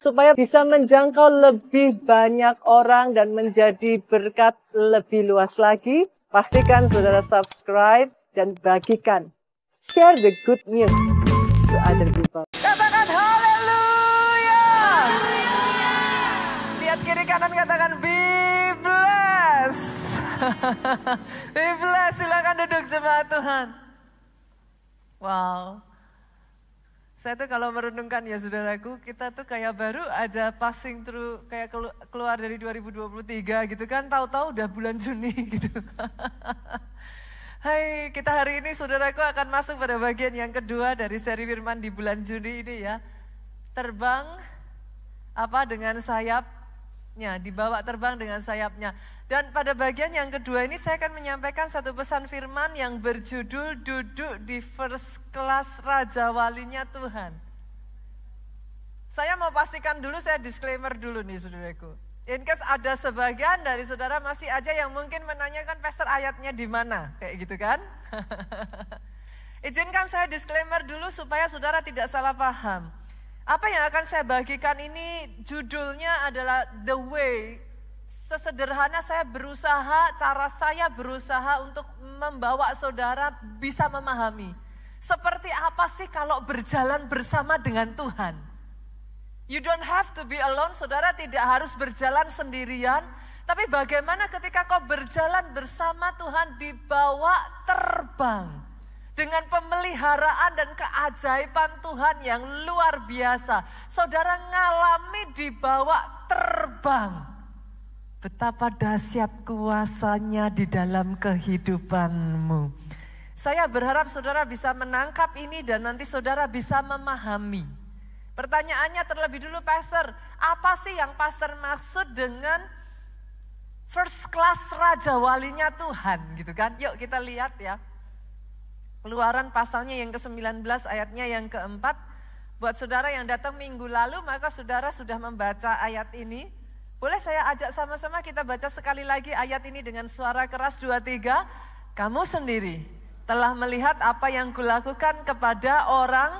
supaya bisa menjangkau lebih banyak orang dan menjadi berkat lebih luas lagi. Pastikan saudara subscribe dan bagikan. Share the good news to other people. Katakan haleluya. Lihat kiri kanan, katakan be blessed. Be blessed, silakan duduk jemaat Tuhan. Wow. Saya tuh kalau merenungkan ya saudaraku, kita tuh kayak baru aja passing through, kayak keluar dari 2023 gitu kan, tahu-tahu udah bulan Juni gitu. Hai, kita hari ini saudaraku akan masuk pada bagian yang kedua dari seri firman di bulan Juni ini ya. Terbang dengan sayapnya, dibawa terbang dengan sayapnya. Dan pada bagian yang kedua ini saya akan menyampaikan satu pesan firman yang berjudul duduk di first class Raja Walinya Tuhan. Saya mau pastikan dulu, saya disclaimer dulu nih saudaraku. In case ada sebagian dari saudara masih aja yang mungkin menanyakan pastor ayatnya di mana, kayak gitu kan. Izinkan saya disclaimer dulu supaya saudara tidak salah paham. Apa yang akan saya bagikan ini judulnya adalah The Way. Sesederhana cara saya berusaha untuk membawa saudara bisa memahami. Seperti apa sih kalau berjalan bersama dengan Tuhan? You don't have to be alone, saudara tidak harus berjalan sendirian. Tapi bagaimana ketika kau berjalan bersama Tuhan dibawa terbang. Dengan pemeliharaan dan keajaiban Tuhan yang luar biasa. Saudara ngalami dibawa terbang. Betapa dahsyat kuasanya di dalam kehidupanmu. Saya berharap saudara bisa menangkap ini dan nanti saudara bisa memahami. Pertanyaannya terlebih dulu, Pastor, apa sih yang Pastor maksud dengan first class Raja Walinya Tuhan gitu kan? Yuk kita lihat ya. Keluaran pasalnya yang ke-19 ayatnya yang ke-4. Buat saudara yang datang minggu lalu maka saudara sudah membaca ayat ini. Boleh saya ajak sama-sama kita baca sekali lagi ayat ini dengan suara keras 2, 3. Kamu sendiri telah melihat apa yang kulakukan kepada orang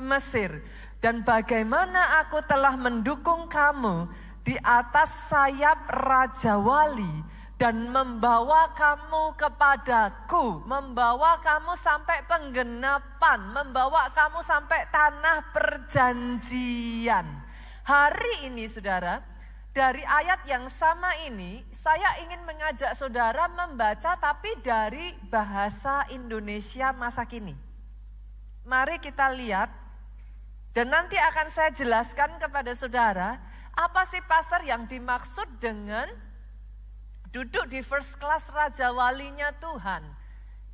Mesir. Dan bagaimana aku telah mendukung kamu di atas sayap Raja Wali. Dan membawa kamu kepadaku, membawa kamu sampai penggenapan, membawa kamu sampai tanah perjanjian. Hari ini saudara, dari ayat yang sama ini, saya ingin mengajak saudara membaca tapi dari bahasa Indonesia masa kini. Mari kita lihat dan nanti akan saya jelaskan kepada saudara, apa sih pastor yang dimaksud dengan duduk di first class Raja Walinya Tuhan.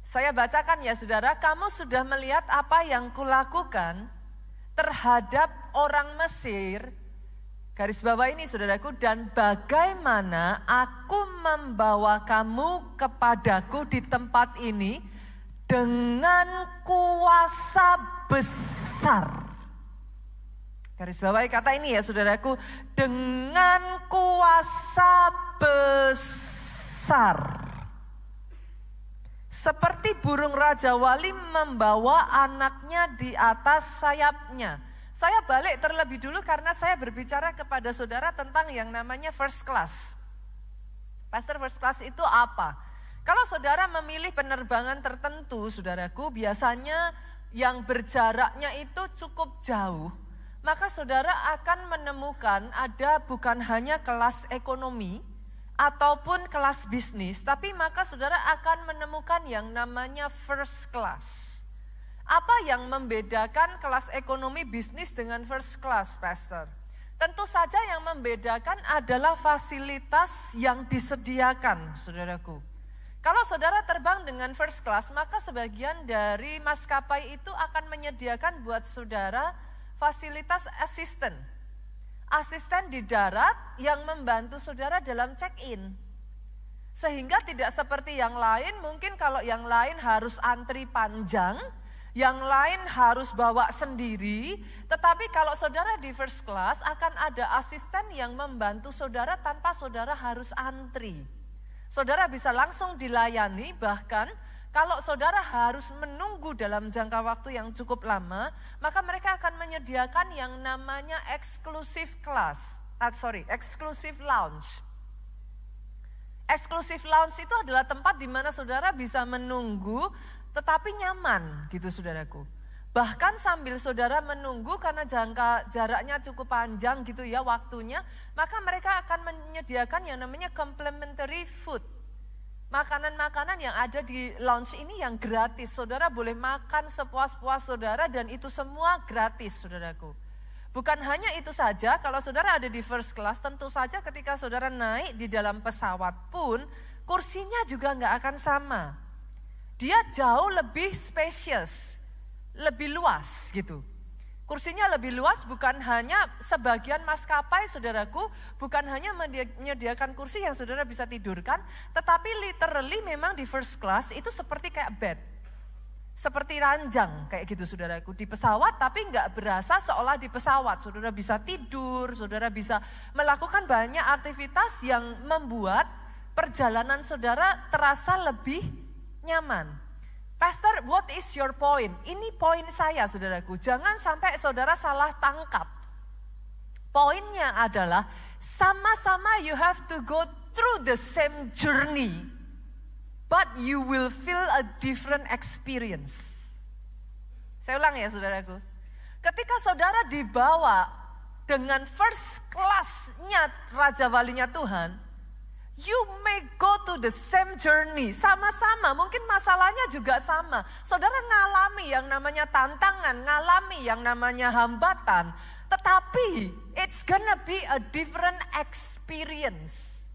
Saya bacakan ya saudara, kamu sudah melihat apa yang kulakukan terhadap orang Mesir. Garis bawah ini saudaraku, dan bagaimana aku membawa kamu kepadaku di tempat ini dengan kuasa besar. Garis bawah kata ini ya saudaraku, dengan kuasa besar. Seperti burung Raja Wali membawa anaknya di atas sayapnya. Saya balik terlebih dulu karena saya berbicara kepada saudara tentang yang namanya first class. Pastor, first class itu apa? Kalau saudara memilih penerbangan tertentu, saudaraku, biasanya yang berjaraknya itu cukup jauh. Maka saudara akan menemukan ada bukan hanya kelas ekonomi ataupun kelas bisnis, tapi maka saudara akan menemukan yang namanya first class. Apa yang membedakan kelas ekonomi bisnis dengan first class, Pastor? Tentu saja yang membedakan adalah fasilitas yang disediakan, saudaraku. Kalau saudara terbang dengan first class, maka sebagian dari maskapai itu akan menyediakan buat saudara fasilitas asisten. Asisten di darat yang membantu saudara dalam check-in. Sehingga tidak seperti yang lain, mungkin kalau yang lain harus antri panjang, yang lain harus bawa sendiri, tetapi kalau saudara di first class akan ada asisten yang membantu saudara tanpa saudara harus antri. Saudara bisa langsung dilayani, bahkan Kalau saudara harus menunggu dalam jangka waktu yang cukup lama, maka mereka akan menyediakan yang namanya exclusive lounge. Exclusive lounge itu adalah tempat di mana saudara bisa menunggu tetapi nyaman gitu saudaraku. Bahkan sambil saudara menunggu karena jaraknya cukup panjang gitu ya waktunya, maka mereka akan menyediakan yang namanya complimentary food. Makanan-makanan yang ada di lounge ini yang gratis. Saudara boleh makan sepuas-puas saudara dan itu semua gratis saudaraku. Bukan hanya itu saja, kalau saudara ada di first class tentu saja ketika saudara naik di dalam pesawat pun kursinya juga nggak akan sama. Dia jauh lebih spacious, lebih luas gitu. Kursinya lebih luas, bukan hanya sebagian maskapai saudaraku, bukan hanya menyediakan kursi yang saudara bisa tidurkan, tetapi literally memang di first class itu seperti kayak bed. Seperti ranjang kayak gitu saudaraku, di pesawat tapi nggak berasa seolah di pesawat. Saudara bisa tidur, saudara bisa melakukan banyak aktivitas yang membuat perjalanan saudara terasa lebih nyaman. Pastor, what is your point? Ini poin saya saudaraku, jangan sampai saudara salah tangkap. Poinnya adalah sama-sama you have to go through the same journey, but you will feel a different experience. Saya ulang ya saudaraku, ketika saudara dibawa dengan first class-nya Raja Walinya Tuhan, you may go to the same journey, sama-sama, mungkin masalahnya juga sama. Saudara ngalami yang namanya tantangan, ngalami yang namanya hambatan, tetapi it's gonna be a different experience.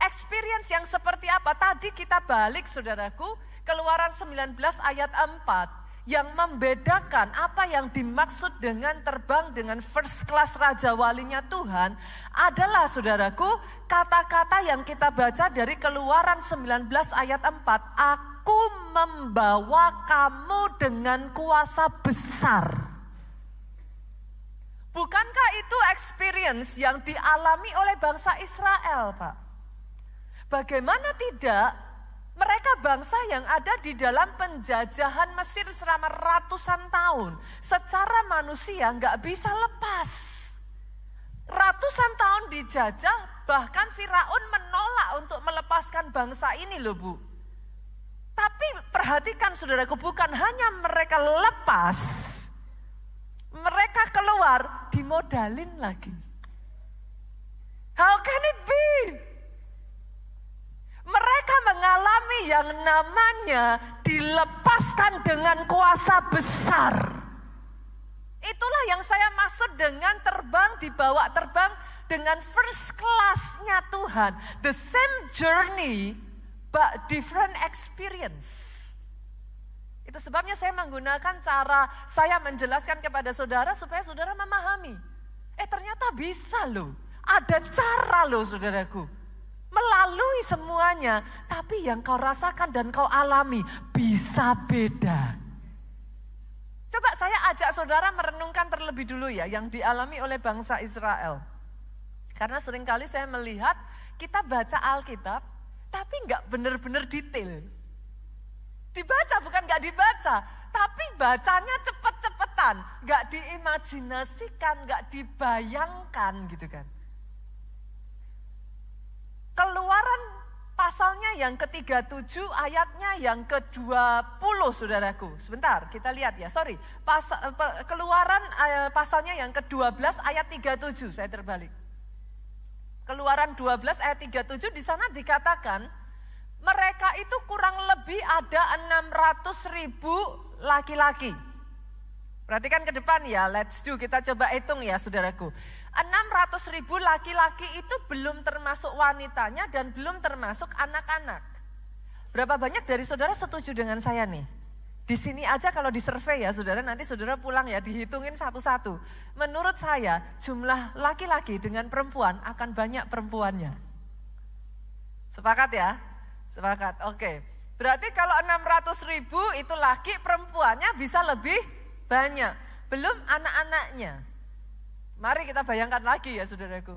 Experience yang seperti apa? Tadi kita balik saudaraku, Keluaran 19 ayat 4. Yang membedakan apa yang dimaksud dengan terbang dengan first class Raja Walinya Tuhan adalah saudaraku, kata-kata yang kita baca dari Keluaran 19 ayat 4. Aku membawa kamu dengan kuasa besar. Bukankah itu experience yang dialami oleh bangsa Israel, Pak? Bagaimana tidak? Mereka bangsa yang ada di dalam penjajahan Mesir selama ratusan tahun. Secara manusia nggak bisa lepas. Ratusan tahun dijajah, bahkan Firaun menolak untuk melepaskan bangsa ini loh Bu. Tapi perhatikan saudaraku, bukan hanya mereka lepas, mereka keluar dimodalin lagi. How can it be? Mereka mengalami yang namanya dilepaskan dengan kuasa besar. Itulah yang saya maksud dengan terbang, dibawa terbang dengan first class-nya Tuhan. The same journey but different experience. Itu sebabnya saya menggunakan cara saya menjelaskan kepada saudara supaya saudara memahami. Ternyata bisa loh, ada cara loh saudaraku. Melalui semuanya, tapi yang kau rasakan dan kau alami bisa beda. Coba saya ajak saudara merenungkan terlebih dulu ya, yang dialami oleh bangsa Israel. Karena seringkali saya melihat kita baca Alkitab, tapi nggak benar-benar detail. Dibaca bukan nggak dibaca, tapi bacanya cepet-cepetan, nggak diimajinasikan, nggak dibayangkan gitu kan. Keluaran pasalnya yang ke-37 ayatnya yang ke-20 saudaraku. Sebentar kita lihat ya, Keluaran pasalnya yang ke-12 ayat 37, saya terbalik. Keluaran 12 ayat 37 di sana dikatakan mereka itu kurang lebih ada 600.000 laki-laki. Perhatikan ke depan ya, kita coba hitung ya saudaraku. 600.000 laki-laki itu belum termasuk wanitanya dan belum termasuk anak-anak. Berapa banyak dari saudara setuju dengan saya nih? Di sini aja kalau disurvey ya saudara, nanti saudara pulang ya dihitungin satu-satu. Menurut saya jumlah laki-laki dengan perempuan akan banyak perempuannya. Sepakat ya? Sepakat, oke. Berarti kalau 600.000 itu laki, perempuannya bisa lebih banyak. Belum anak-anaknya. Mari kita bayangkan lagi ya saudaraku.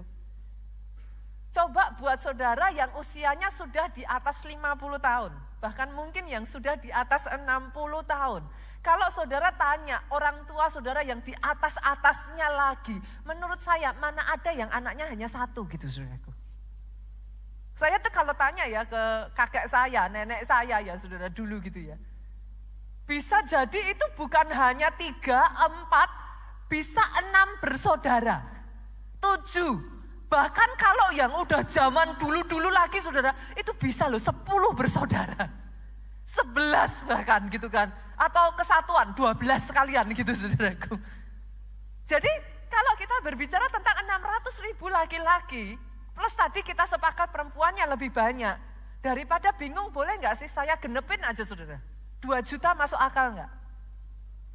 Coba buat saudara yang usianya sudah di atas 50 tahun. bahkan mungkin yang sudah di atas 60 tahun. Kalau saudara tanya orang tua saudara yang di atas-atasnya lagi, menurut saya mana ada yang anaknya hanya satu gitu saudaraku. Saya tuh kalau tanya ya ke kakek saya, nenek saya ya saudara dulu gitu ya. Bisa jadi itu bukan hanya 3, 4, bisa 6 bersaudara. 7, bahkan kalau yang udah zaman dulu-dulu lagi saudara, itu bisa loh 10 bersaudara. 11 bahkan gitu kan. Atau kesatuan 12 sekalian gitu saudaraku. Jadi kalau kita berbicara tentang 600.000 laki-laki, plus tadi kita sepakat perempuannya lebih banyak. Daripada bingung boleh gak sih saya genepin aja saudara. 2 juta masuk akal gak?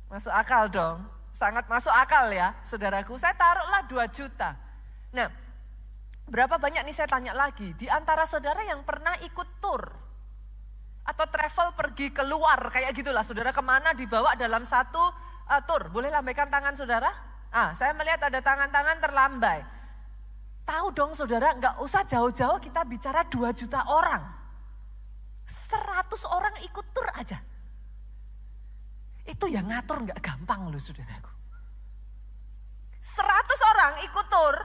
Masuk akal dong, sangat masuk akal ya saudaraku. Saya taruhlah 2 juta. Nah, berapa banyak nih saya tanya lagi, di antara saudara yang pernah ikut tour atau travel pergi keluar kayak gitulah saudara, kemana dibawa dalam satu tour. Boleh lambaikan tangan saudara? Saya melihat ada tangan-tangan terlambai. Tahu dong saudara, nggak usah jauh-jauh kita bicara 2 juta orang. 100 orang ikut tour aja. Itu yang ngatur nggak gampang loh saudaraku. 100 orang ikut tour,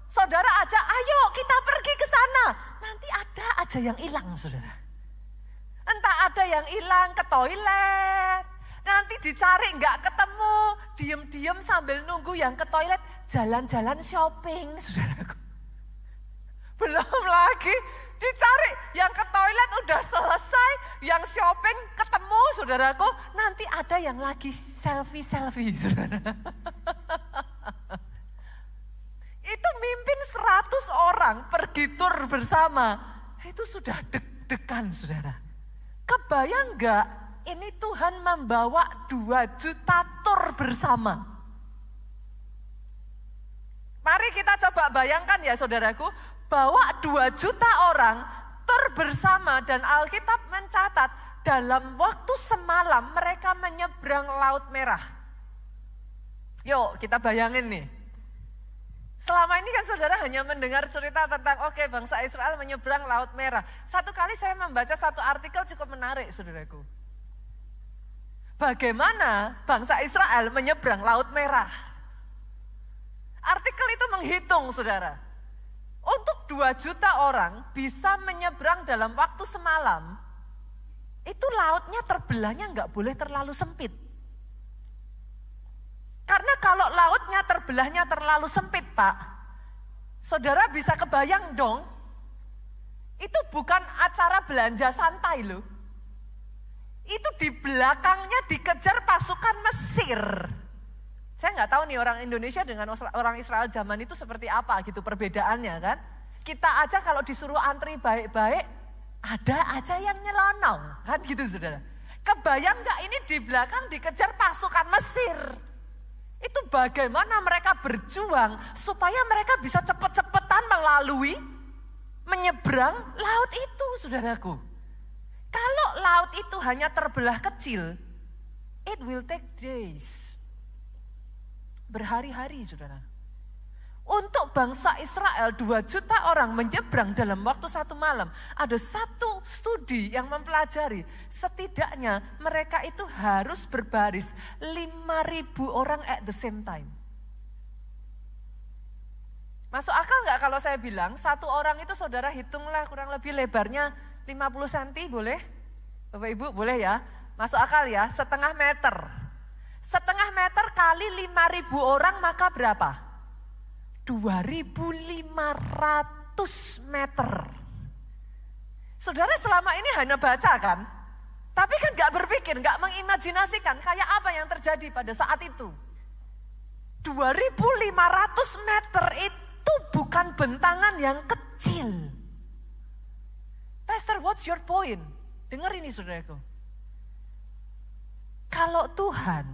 saudara aja ayo kita pergi ke sana. Nanti ada aja yang hilang saudara. Entah ada yang hilang ke toilet, nanti dicari nggak ketemu, diem-diem sambil nunggu yang ke toilet, jalan-jalan shopping, saudaraku. Belum lagi dicari yang ke toilet udah selesai, yang shopping ketemu, saudaraku, nanti ada yang lagi selfie-selfie, saudara. Itu mimpin 100 orang pergi tur bersama, itu sudah deg-degan, saudara. Kebayang gak ini Tuhan membawa 2 juta tur bersama. Mari kita coba bayangkan ya saudaraku, bawa 2 juta orang tur bersama dan Alkitab mencatat dalam waktu semalam mereka menyeberang Laut Merah. Yuk kita bayangin nih. Selama ini kan saudara hanya mendengar cerita tentang bangsa Israel menyeberang Laut Merah. Satu kali saya membaca satu artikel cukup menarik saudaraku. Bagaimana bangsa Israel menyeberang Laut Merah? Artikel itu menghitung saudara. Untuk 2 juta orang bisa menyeberang dalam waktu semalam. Itu lautnya terbelahnya nggak boleh terlalu sempit. Karena kalau lautnya terbelahnya terlalu sempit Pak, saudara bisa kebayang dong, itu bukan acara belanja santai loh. Itu di belakangnya dikejar pasukan Mesir. Saya nggak tahu nih orang Indonesia dengan orang Israel zaman itu seperti apa gitu perbedaannya kan. Kita aja kalau disuruh antri baik-baik, ada aja yang nyelonong kan gitu saudara. Kebayang nggak ini di belakang dikejar pasukan Mesir. Itu bagaimana mereka berjuang supaya mereka bisa cepat-cepatan menyeberang laut itu saudaraku. Kalau laut itu hanya terbelah kecil, it will take days. Berhari-hari saudara. Untuk bangsa Israel 2 juta orang menyeberang dalam waktu 1 malam. Ada satu studi yang mempelajari setidaknya mereka itu harus berbaris 5.000 orang at the same time. Masuk akal nggak kalau saya bilang satu orang itu saudara hitunglah kurang lebih lebarnya 50 cm boleh? Bapak Ibu boleh ya? Masuk akal ya, setengah meter. Setengah meter kali 5.000 orang maka berapa? 2.500 meter. Saudara selama ini hanya baca kan? Tapi kan gak berpikir, gak mengimajinasikan kayak apa yang terjadi pada saat itu. 2.500 meter itu bukan bentangan yang kecil. Pastor, what's your point? Dengar ini saudaraku. Kalau Tuhan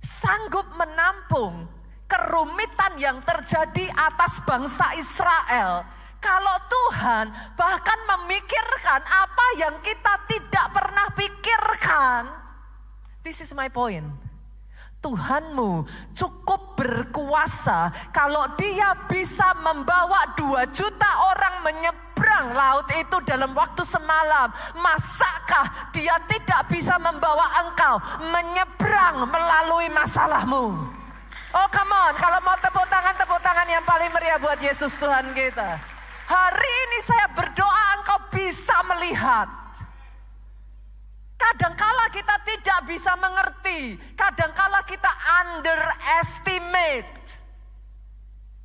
sanggup menampung kerumitan yang terjadi atas bangsa Israel. Kalau Tuhan bahkan memikirkan apa yang kita tidak pernah pikirkan. This is my point. Tuhanmu cukup berkuasa kalau dia bisa membawa 2 juta orang menyeberang laut itu dalam waktu semalam. Masakah dia tidak bisa membawa engkau menyeberang melalui masalahmu? Oh come on, kalau mau tepuk tangan yang paling meriah buat Yesus Tuhan kita. Hari ini saya berdoa engkau bisa melihat. Kadangkala kita tidak bisa mengerti, kadangkala kita underestimate.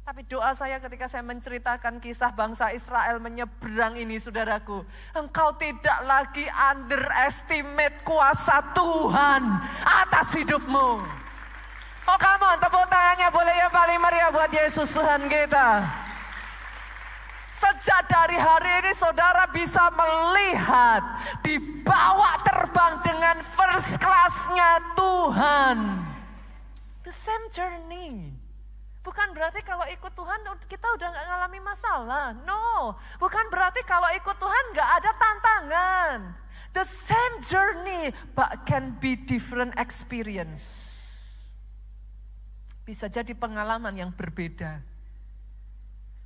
Tapi doa saya ketika saya menceritakan kisah bangsa Israel menyeberang ini, saudaraku, engkau tidak lagi underestimate kuasa Tuhan atas hidupmu. Oh come on, tepuk tangannya boleh yang paling meriah buat Yesus Tuhan kita. Sejak dari hari ini saudara bisa melihat, dibawa terbang dengan first class-nya Tuhan. The same journey. Bukan berarti kalau ikut Tuhan kita udah gak ngalami masalah. No, bukan berarti kalau ikut Tuhan gak ada tantangan. The same journey but can be different experience. Bisa jadi pengalaman yang berbeda.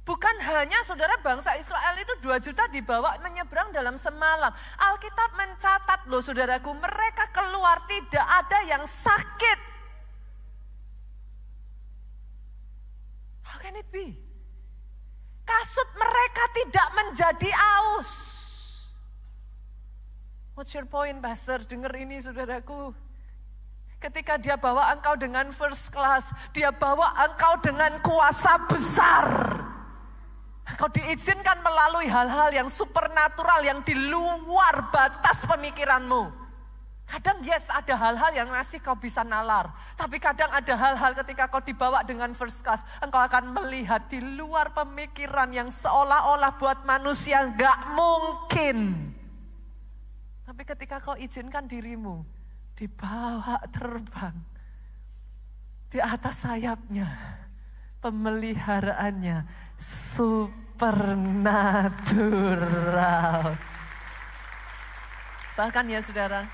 Bukan hanya saudara bangsa Israel itu 2 juta dibawa menyeberang dalam semalam. Alkitab mencatat loh saudaraku, mereka keluar tidak ada yang sakit. How can it be? Kasut mereka tidak menjadi aus. What's your point, Pastor? Dengar ini saudaraku. Ketika dia bawa engkau dengan first class, dia bawa engkau dengan kuasa besar. Kau diizinkan melalui hal-hal yang supernatural yang di luar batas pemikiranmu. Kadang yes ada hal-hal yang masih kau bisa nalar. Tapi kadang ada hal-hal ketika kau dibawa dengan first class. Engkau akan melihat di luar pemikiran yang seolah-olah buat manusia gak mungkin. Tapi ketika kau izinkan dirimu dibawa terbang di atas sayapnya, pemeliharaannya supernatural. Bahkan ya saudara,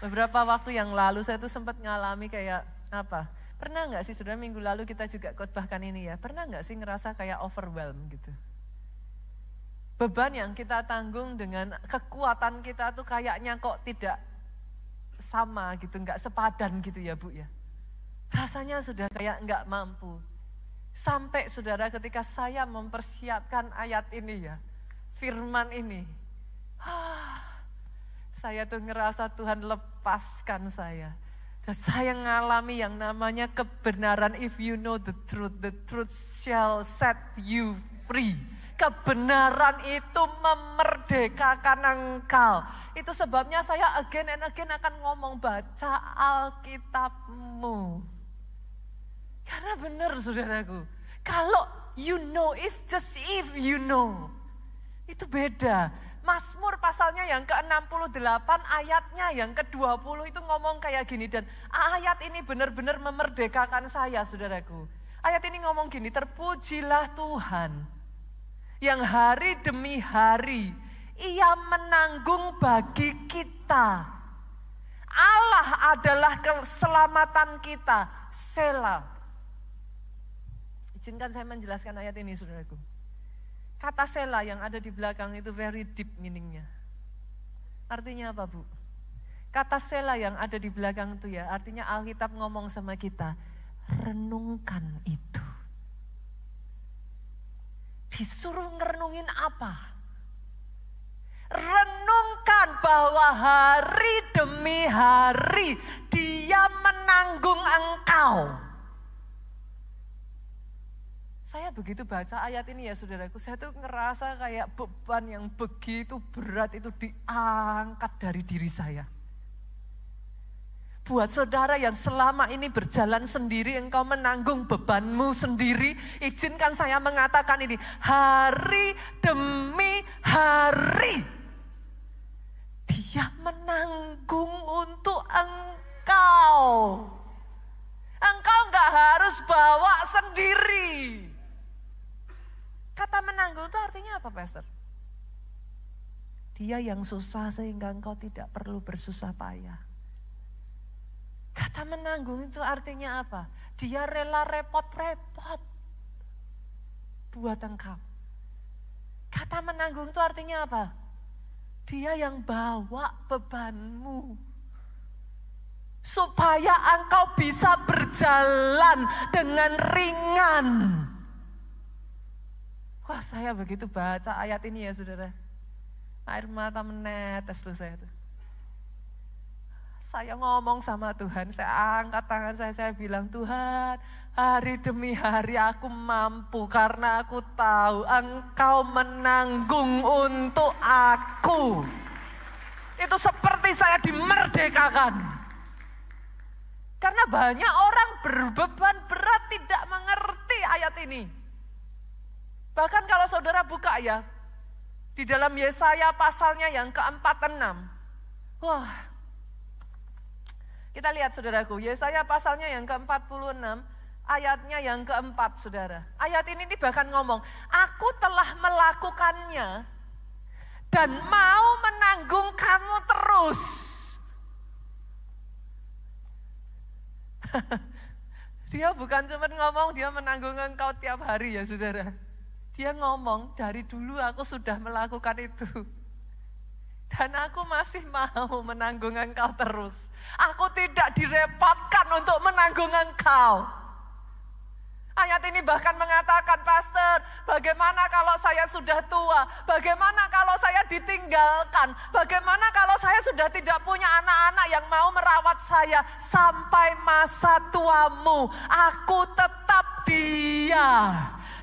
beberapa waktu yang lalu saya tuh sempat ngalami kayak apa? Pernah nggak sih saudara, minggu lalu kita juga khotbahkan ini ya, pernah nggak sih ngerasa kayak overwhelmed gitu? Beban yang kita tanggung dengan kekuatan kita tuh kayaknya kok tidak sama gitu, nggak sepadan gitu ya Bu ya. Rasanya sudah kayak nggak mampu. Sampai saudara ketika saya mempersiapkan ayat ini ya, firman ini, saya tuh ngerasa Tuhan lepaskan saya. Dan saya ngalami yang namanya kebenaran. If you know the truth shall set you free. Kebenaran itu memerdekakan engkau. Itu sebabnya saya again and again akan ngomong, baca Alkitabmu. Karena benar saudaraku, kalau you know, if you know, itu beda. Mazmur pasalnya yang ke-68 ayatnya yang ke-20 itu ngomong kayak gini. Dan ayat ini benar-benar memerdekakan saya saudaraku. Ayat ini ngomong gini, terpujilah Tuhan yang hari demi hari Ia menanggung bagi kita. Allah adalah keselamatan kita. Selah. Izinkan saya menjelaskan ayat ini saudaraku. Kata Selah yang ada di belakang itu very deep meaningnya. Artinya apa Bu? Kata Selah yang ada di belakang itu ya, artinya Alkitab ngomong sama kita, renungkan itu. Disuruh ngerenungin apa? Renungkan bahwa hari demi hari Dia menanggung engkau. Saya begitu baca ayat ini ya saudaraku, saya tuh ngerasa kayak beban yang begitu berat itu diangkat dari diri saya. Buat saudara yang selama ini berjalan sendiri, engkau menanggung bebanmu sendiri, izinkan saya mengatakan ini, hari demi hari Dia menanggung untuk engkau. Engkau gak harus bawa sendiri. Kata menanggung itu artinya apa, Pastor? Dia yang susah sehingga engkau tidak perlu bersusah payah. Kata Kata menanggung itu artinya apa? Dia rela repot-repot buat engkau. Kata menanggung itu artinya apa? Dia yang bawa bebanmu. Supaya engkau bisa berjalan dengan ringan. Wah, saya begitu baca ayat ini ya saudara. Air mata menetes loh saya tuh. Saya ngomong sama Tuhan, saya angkat tangan saya bilang, Tuhan, hari demi hari aku mampu karena aku tahu Engkau menanggung untuk aku. Itu seperti saya dimerdekakan. Karena banyak orang berbeban berat tidak mengerti ayat ini. Bahkan kalau saudara buka ya, di dalam Yesaya pasalnya yang ke-46. Wah, kita lihat saudaraku, Yesaya pasalnya yang ke-46, ayatnya yang ke-4 saudara. Ayat ini bahkan ngomong, aku telah melakukannya dan mau menanggung kamu terus. Dia bukan cuma ngomong dia menanggung engkau tiap hari ya saudara. Dia ngomong dari dulu aku sudah melakukan itu. Dan aku masih mau menanggung engkau terus. Aku tidak direpotkan untuk menanggung engkau. Ayat ini bahkan mengatakan, Pastor, bagaimana kalau saya sudah tua? Bagaimana kalau saya ditinggalkan? Bagaimana kalau saya sudah tidak punya anak-anak yang mau merawat saya? Sampai masa tuamu, aku tetap dia.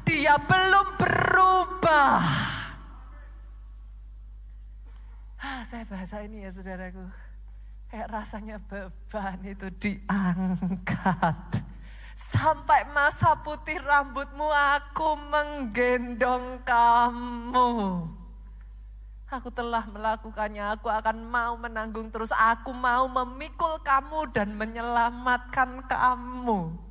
Dia belum berubah. Saya bahasa ini ya saudaraku, kayak rasanya beban itu diangkat. Sampai masa putih rambutmu aku menggendong kamu. Aku telah melakukannya, aku akan mau menanggung terus. Aku mau memikul kamu dan menyelamatkan kamu.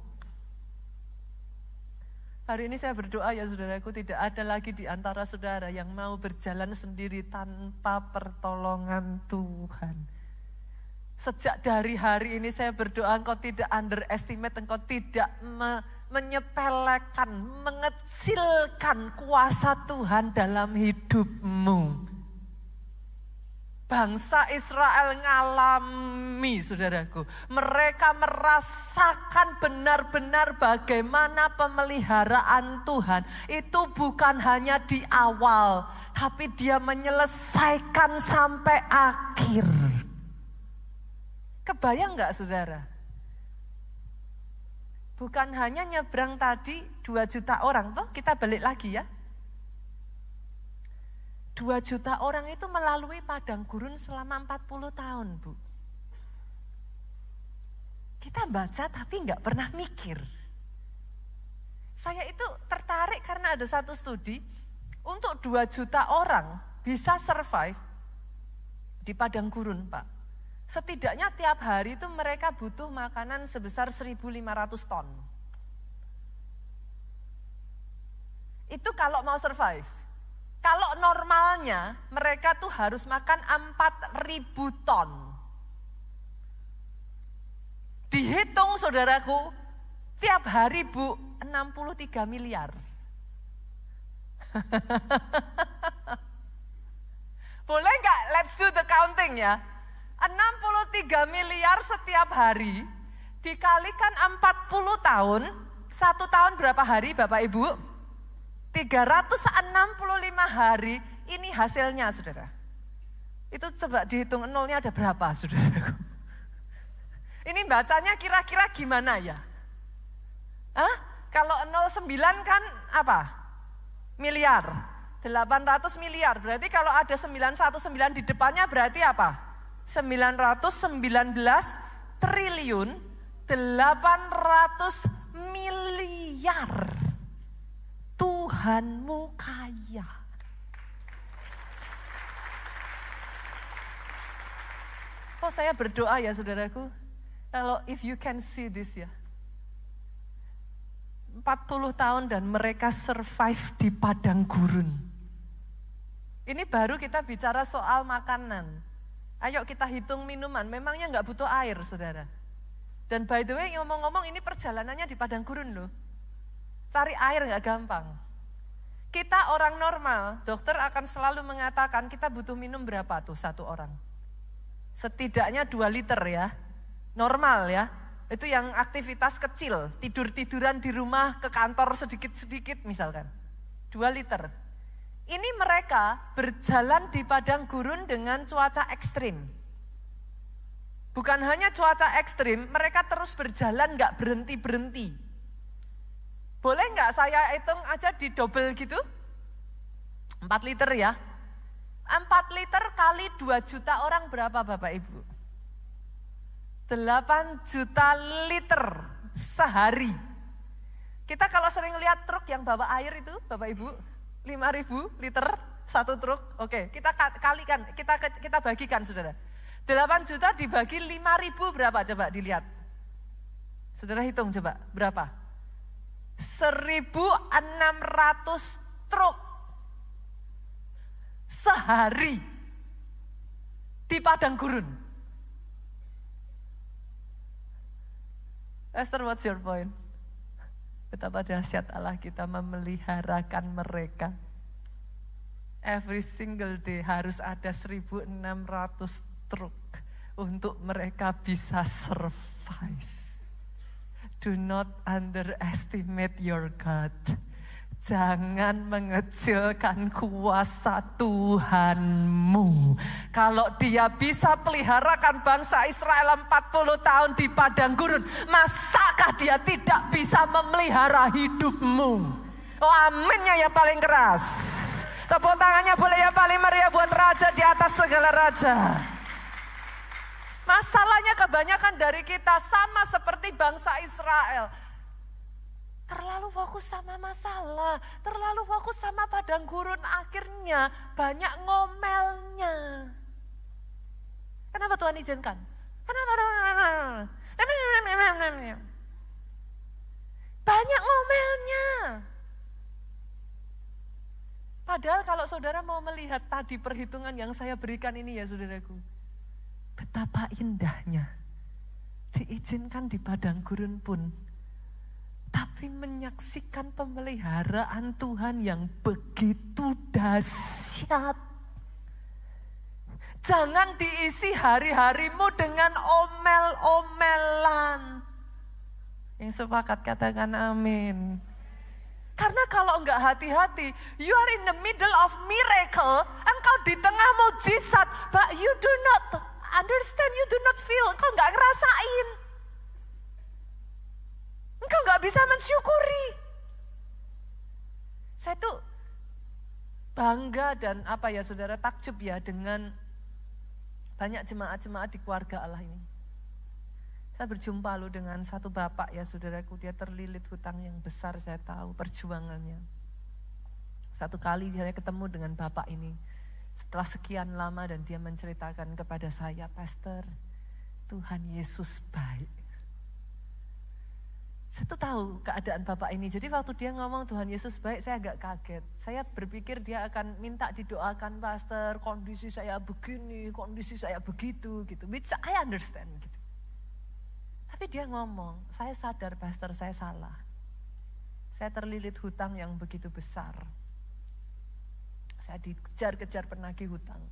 Hari ini saya berdoa ya saudaraku, tidak ada lagi di antara saudara yang mau berjalan sendiri tanpa pertolongan Tuhan. Sejak dari hari ini saya berdoa engkau tidak underestimate, engkau tidak menyepelekan, mengecilkan kuasa Tuhan dalam hidupmu. Bangsa Israel ngalami saudaraku. Mereka merasakan benar-benar bagaimana pemeliharaan Tuhan. Itu bukan hanya di awal, tapi dia menyelesaikan sampai akhir. Kebayang gak saudara? Bukan hanya nyebrang tadi 2 juta orang, toh kita balik lagi ya. 2 juta orang itu melalui padang gurun selama 40 tahun, Bu. Kita baca tapi nggak pernah mikir. Saya itu tertarik karena ada satu studi, untuk 2 juta orang bisa survive di padang gurun, Pak. Setidaknya tiap hari itu mereka butuh makanan sebesar 1.500 ton. Itu kalau mau survive. Kalau normalnya mereka tuh harus makan 4.000 ton. Dihitung saudaraku, tiap hari Bu, 63 miliar. Boleh nggak let's do the counting ya. 63 miliar setiap hari, dikalikan 40 tahun, 1 tahun berapa hari Bapak Ibu? 365 hari, ini hasilnya saudara. Itu coba dihitung nolnya ada berapa saudara? Ini bacanya kira-kira gimana ya? Kalau 09 kan apa? Miliar, 800 miliar. Berarti kalau ada 919 di depannya berarti apa? 919 triliun 800 miliar. Tuhanmu kaya. Oh, saya berdoa ya saudaraku, kalau if you can see this ya. 40 tahun dan mereka survive di padang gurun. Ini baru kita bicara soal makanan. Ayo kita hitung minuman, memangnya nggak butuh air saudara. Dan by the way ngomong-ngomong ini perjalanannya di padang gurun loh. Cari air gak gampang. Kita orang normal, dokter akan selalu mengatakan kita butuh minum berapa tuh satu orang. Setidaknya 2 liter ya, normal ya. Itu yang aktivitas kecil, tidur-tiduran di rumah, ke kantor sedikit-sedikit misalkan. 2 liter. Ini mereka berjalan di padang gurun dengan cuaca ekstrim. Bukan hanya cuaca ekstrim, mereka terus berjalan gak berhenti-berhenti. Boleh gak saya hitung aja di double gitu? 4 liter ya. 4 liter kali 2 juta orang berapa Bapak Ibu? 8 juta liter sehari. Kita kalau sering lihat truk yang bawa air itu Bapak Ibu, 5.000 liter satu truk. Oke, kita kalikan, kita bagikan saudara. 8 juta dibagi 5.000 berapa coba dilihat. Saudara hitung coba berapa? 1.600 truk sehari di padang gurun. Esther, what's your point? Betapa dahsyat Allah kita memeliharakan mereka. Every single day harus ada 1.600 truk untuk mereka bisa survive. Do not underestimate your God. Jangan mengecilkan kuasa Tuhanmu. Kalau dia bisa peliharakan bangsa Israel 40 tahun di padang gurun, masakah dia tidak bisa memelihara hidupmu? Oh aminnya ya paling keras. Tepuk tangannya boleh ya paling meriah buat Raja di atas segala raja. Masalahnya kebanyakan dari kita sama seperti bangsa Israel. Terlalu fokus sama masalah, terlalu fokus sama padang gurun, akhirnya banyak ngomelnya. Kenapa Tuhan izinkan? Kenapa? Banyak ngomelnya. Padahal kalau saudara mau melihat tadi perhitungan yang saya berikan ini ya saudaraku. Betapa indahnya diizinkan di padang gurun pun. Tapi menyaksikan pemeliharaan Tuhan yang begitu dahsyat. Jangan diisi hari-harimu dengan omel-omelan. Yang sepakat katakan amin. Karena kalau enggak hati-hati, you are in the middle of miracle, engkau di tengah mujizat, but you do not understand, you do not feel, engkau enggak ngerasain. Engkau gak bisa mensyukuri. Saya tuh bangga dan saudara takjub ya dengan banyak jemaat-jemaat di keluarga Allah ini. Saya berjumpa loh dengan satu bapak ya saudaraku, dia terlilit hutang yang besar, saya tahu perjuangannya. Satu kali saya ketemu dengan bapak ini setelah sekian lama dan dia menceritakan kepada saya, Pastor, Tuhan Yesus baik. Saya tuh tahu keadaan bapak ini. Jadi waktu dia ngomong Tuhan Yesus baik, saya agak kaget. Saya berpikir dia akan minta didoakan, Pastor, kondisi saya begini, kondisi saya begitu gitu. Which I understand gitu. Tapi dia ngomong, saya sadar Pastor, saya salah. Saya terlilit hutang yang begitu besar. Saya dikejar-kejar penagih hutang.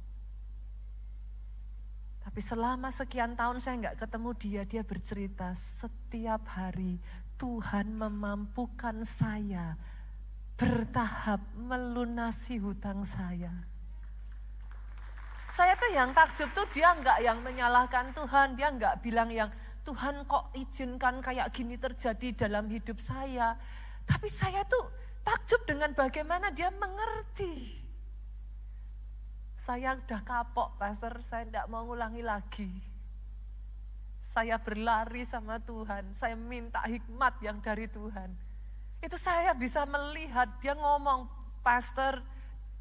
Tapi selama sekian tahun saya nggak ketemu dia bercerita setiap hari Tuhan memampukan saya bertahap melunasi hutang saya. Saya tuh yang takjub tuh dia nggak yang menyalahkan Tuhan, dia nggak bilang yang Tuhan kok izinkan kayak gini terjadi dalam hidup saya. Tapi saya tuh takjub dengan bagaimana dia mengerti. Saya udah kapok, Pastor, saya tidak mau ngulangi lagi. Saya berlari sama Tuhan, saya minta hikmat yang dari Tuhan. Itu saya bisa melihat, dia ngomong, Pastor,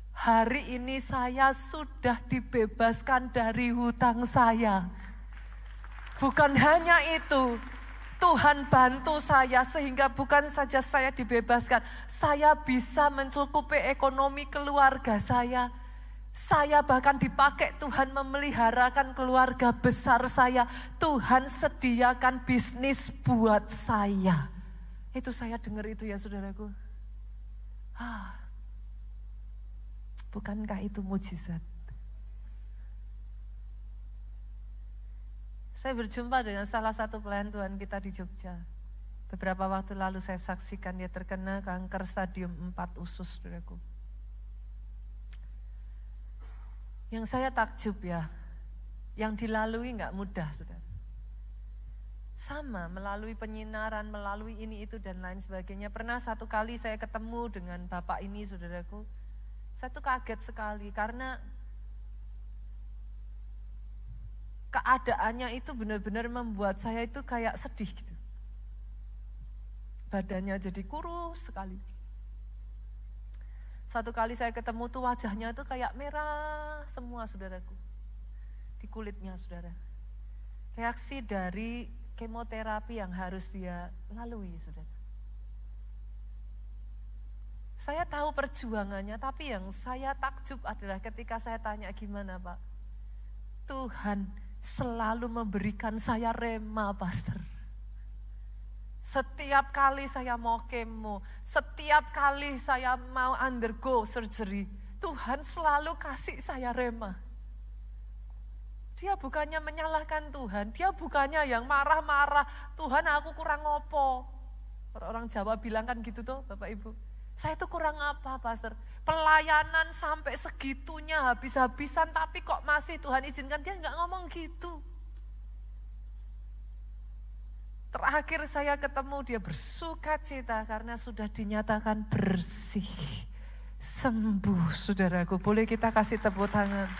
hari ini saya sudah dibebaskan dari hutang saya. Bukan hanya itu, Tuhan bantu saya sehingga bukan saja saya dibebaskan, saya bisa mencukupi ekonomi keluarga saya. Saya bahkan dipakai Tuhan memeliharakan keluarga besar saya. Tuhan sediakan bisnis buat saya. Itu saya dengar itu ya saudaraku. Bukankah itu mujizat? Saya berjumpa dengan salah satu pelayan Tuhan kita di Jogja. Beberapa waktu lalu saya saksikan dia terkena kanker stadium 4 usus, saudaraku. Yang saya takjub ya, yang dilalui nggak mudah, saudara. Sama, melalui penyinaran, melalui ini, itu, dan lain sebagainya. Pernah satu kali saya ketemu dengan bapak ini, saudaraku. Saya tuh kaget sekali, karena keadaannya itu benar-benar membuat saya itu kayak sedih gitu. Badannya jadi kurus sekali. Satu kali saya ketemu tuh wajahnya tuh kayak merah semua, saudaraku. Di kulitnya, saudara. Reaksi dari kemoterapi yang harus dia lalui, saudara. Saya tahu perjuangannya, tapi yang saya takjub adalah ketika saya tanya, gimana Pak? Tuhan selalu memberikan saya rema, pastor. Setiap kali saya mau kemo, setiap kali saya mau undergo surgery, Tuhan selalu kasih saya rema. Dia bukannya menyalahkan Tuhan, dia bukannya yang marah-marah, Tuhan aku kurang opo. Orang Jawa bilang kan gitu tuh Bapak Ibu. Saya itu kurang apa, pastor? Pelayanan sampai segitunya habis-habisan, tapi kok masih Tuhan izinkan? Dia nggak ngomong gitu. Terakhir saya ketemu dia bersuka cita karena sudah dinyatakan bersih, sembuh, saudaraku. Boleh kita kasih tepuk tangan.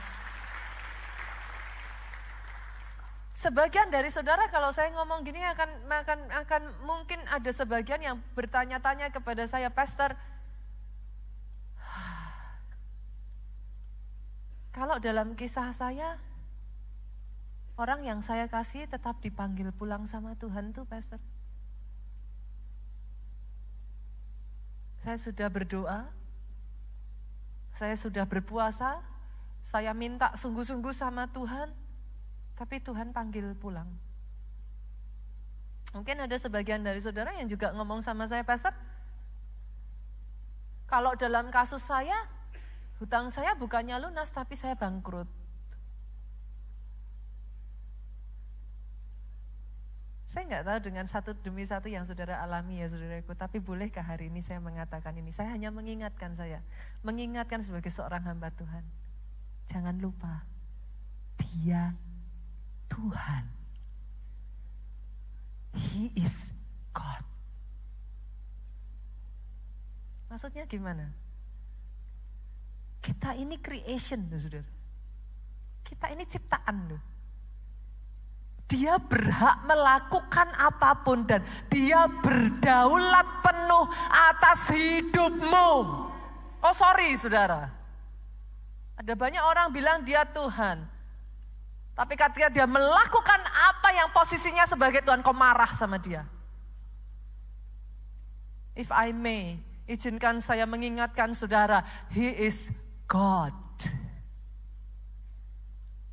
Sebagian dari saudara kalau saya ngomong gini akan mungkin ada sebagian yang bertanya-tanya kepada saya, pastor, kalau dalam kisah saya, orang yang saya kasih tetap dipanggil pulang sama Tuhan tuh, pastor. Saya sudah berdoa, saya sudah berpuasa, saya minta sungguh-sungguh sama Tuhan, tapi Tuhan panggil pulang. Mungkin ada sebagian dari saudara yang juga ngomong sama saya, pastor, kalau dalam kasus saya, hutang saya bukannya lunas tapi saya bangkrut. Saya nggak tahu dengan satu demi satu yang saudara alami ya saudaraku, tapi bolehkah hari ini saya mengatakan ini? Saya hanya mengingatkan sebagai seorang hamba Tuhan. Jangan lupa, Dia Tuhan. He is God. Maksudnya gimana? Kita ini creation loh saudara. Kita ini ciptaan loh. Dia berhak melakukan apapun dan dia berdaulat penuh atas hidupmu. Oh sorry saudara. Ada banyak orang bilang dia Tuhan. Tapi ketika dia melakukan apa yang posisinya sebagai Tuhan, kau marah sama dia. If I may, izinkan saya mengingatkan saudara, He is God.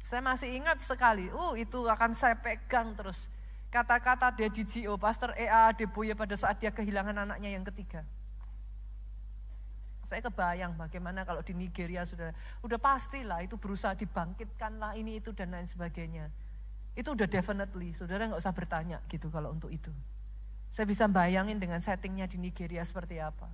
Saya masih ingat sekali, itu akan saya pegang terus. Kata-kata dia di GO, Pastor E.A. Adeboye pada saat dia kehilangan anaknya yang ketiga. Saya kebayang bagaimana kalau di Nigeria saudara, udah pastilah itu berusaha dibangkitkan lah ini itu dan lain sebagainya. Itu udah definitely, saudara gak usah bertanya gitu kalau untuk itu. Saya bisa bayangin dengan settingnya di Nigeria seperti apa.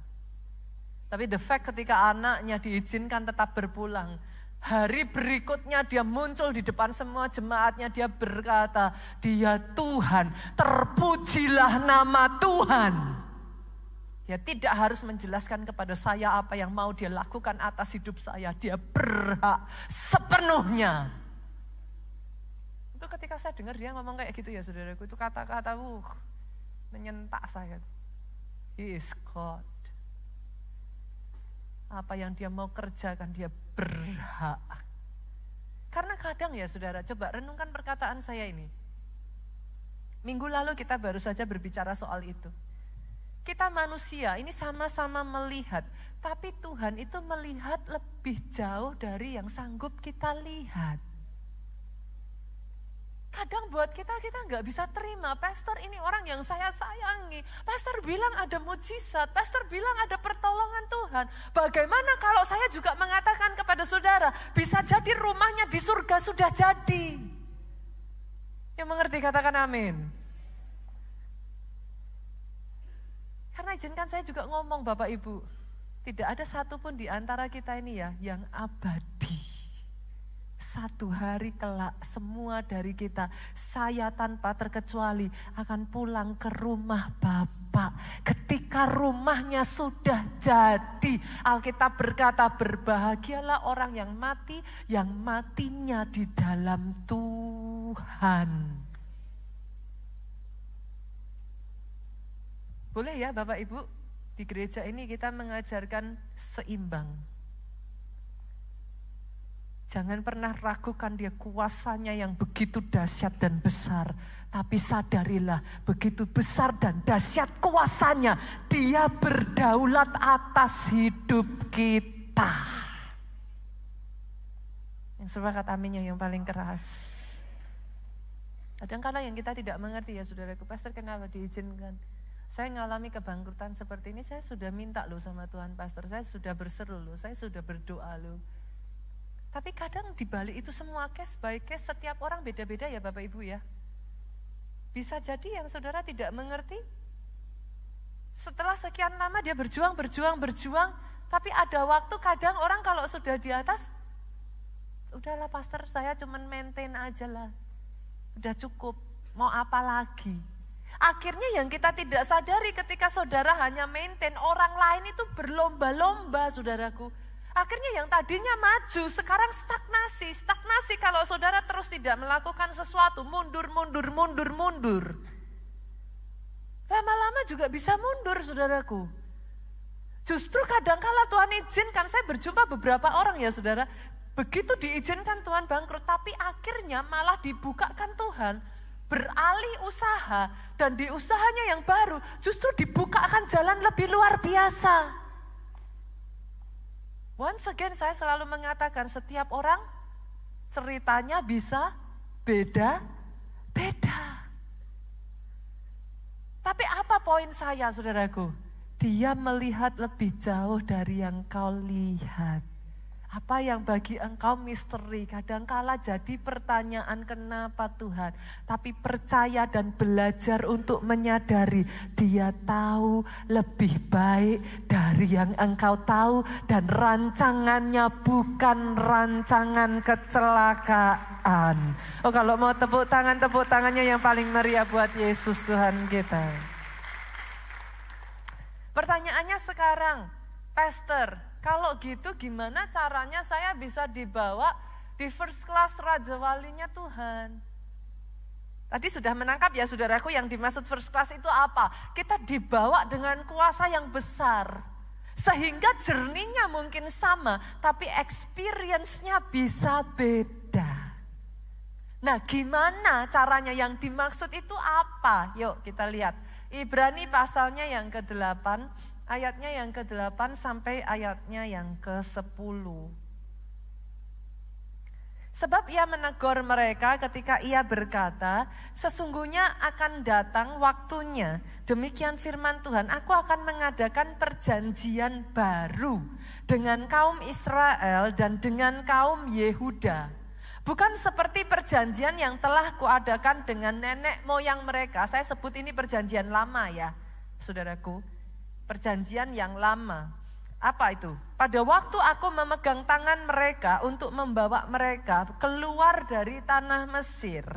Tapi the fact ketika anaknya diizinkan tetap berpulang, hari berikutnya dia muncul di depan semua jemaatnya, dia berkata, dia Tuhan, terpujilah nama Tuhan. Dia tidak harus menjelaskan kepada saya apa yang mau dia lakukan atas hidup saya. Dia berhak sepenuhnya. Itu ketika saya dengar dia ngomong kayak gitu ya saudaraku, itu kata-kata menyentak saya. He is God. Apa yang dia mau kerjakan dia berhak. Karena kadang ya saudara, coba renungkan perkataan saya ini. Minggu lalu kita baru saja berbicara soal itu. Kita manusia ini sama-sama melihat, tapi Tuhan itu melihat lebih jauh dari yang sanggup kita lihat. Kadang buat kita nggak bisa terima, pastor ini orang yang saya sayangi, pastor bilang ada mujizat, pastor bilang ada pertolongan Tuhan. Bagaimana kalau saya juga mengatakan kepada saudara, bisa jadi rumahnya di surga sudah jadi. Yang mengerti katakan amin. Karena izinkan saya juga ngomong Bapak Ibu, tidak ada satupun di antara kita ini ya yang abadi. Satu hari kelak semua dari kita, saya tanpa terkecuali akan pulang ke rumah Bapa. Ketika rumahnya sudah jadi, Alkitab berkata berbahagialah orang yang mati, yang matinya di dalam Tuhan. Boleh ya Bapak Ibu, di gereja ini kita mengajarkan seimbang. Jangan pernah ragukan dia kuasanya yang begitu dahsyat dan besar. Tapi sadarilah begitu besar dan dahsyat kuasanya, dia berdaulat atas hidup kita. Yang sepakat aminnya yang paling keras. Kadang-kadang yang kita tidak mengerti ya saudaraku, pastor kenapa diizinkan? Saya ngalami kebangkrutan seperti ini, saya sudah minta loh sama Tuhan pastor, saya sudah berseru loh, saya sudah berdoa loh. Tapi kadang dibalik itu semua case by case, setiap orang beda-beda ya Bapak Ibu ya. Bisa jadi yang saudara tidak mengerti, setelah sekian lama dia berjuang, tapi ada waktu kadang orang kalau sudah di atas, udahlah pastor saya cuman maintain aja lah, udah cukup, mau apa lagi. Akhirnya yang kita tidak sadari ketika saudara hanya maintain, orang lain itu berlomba-lomba saudaraku. Akhirnya yang tadinya maju sekarang stagnasi. Stagnasi kalau saudara terus tidak melakukan sesuatu, mundur. Lama-lama juga bisa mundur saudaraku. Justru kadang-kala Tuhan izinkan, saya berjumpa beberapa orang ya saudara, begitu diizinkan Tuhan bangkrut, tapi akhirnya malah dibukakan Tuhan. Beralih usaha dan di usahanya yang baru justru dibukakan jalan lebih luar biasa. Once again saya selalu mengatakan setiap orang ceritanya bisa beda-beda. Tapi apa poin saya saudaraku? Dia melihat lebih jauh dari yang kau lihat. Apa yang bagi engkau misteri, kadangkala jadi pertanyaan kenapa Tuhan. Tapi percaya dan belajar untuk menyadari dia tahu lebih baik dari yang engkau tahu. Dan rancangannya bukan rancangan kecelakaan. Oh kalau mau tepuk tangannya yang paling meriah buat Yesus Tuhan kita. Pertanyaannya sekarang, Pastor, kalau gitu gimana caranya saya bisa dibawa di first class Raja Walinya Tuhan? Tadi sudah menangkap ya saudaraku yang dimaksud first class itu apa? Kita dibawa dengan kuasa yang besar. Sehingga journey-nya mungkin sama, tapi experience-nya bisa beda. Nah gimana caranya, yang dimaksud itu apa? Yuk kita lihat. Ibrani pasalnya yang ke-8. Ayatnya yang ke-8 sampai ayatnya yang ke-10. Sebab ia menegur mereka ketika ia berkata, sesungguhnya akan datang waktunya, demikian firman Tuhan, aku akan mengadakan perjanjian baru dengan kaum Israel dan dengan kaum Yehuda. Bukan seperti perjanjian yang telah kuadakan dengan nenek moyang mereka. Saya sebut ini perjanjian lama ya, saudaraku. Perjanjian yang lama. Apa itu? Pada waktu aku memegang tangan mereka untuk membawa mereka keluar dari tanah Mesir.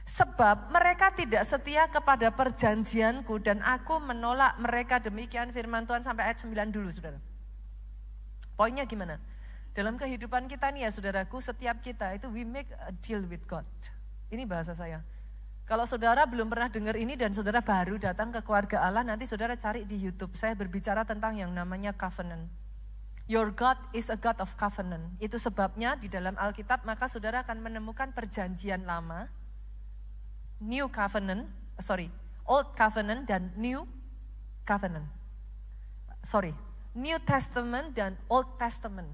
Sebab mereka tidak setia kepada perjanjianku dan aku menolak mereka, demikian firman Tuhan. Sampai ayat 9 dulu saudara. Poinnya gimana? Dalam kehidupan kita nih ya saudaraku, setiap kita itu we make a deal with God. Ini bahasa saya. Kalau saudara belum pernah dengar ini dan saudara baru datang ke keluarga Allah, nanti saudara cari di YouTube. Saya berbicara tentang yang namanya covenant. Your God is a God of covenant. Itu sebabnya di dalam Alkitab maka saudara akan menemukan perjanjian lama, Old Covenant dan New covenant. New Testament dan Old Testament.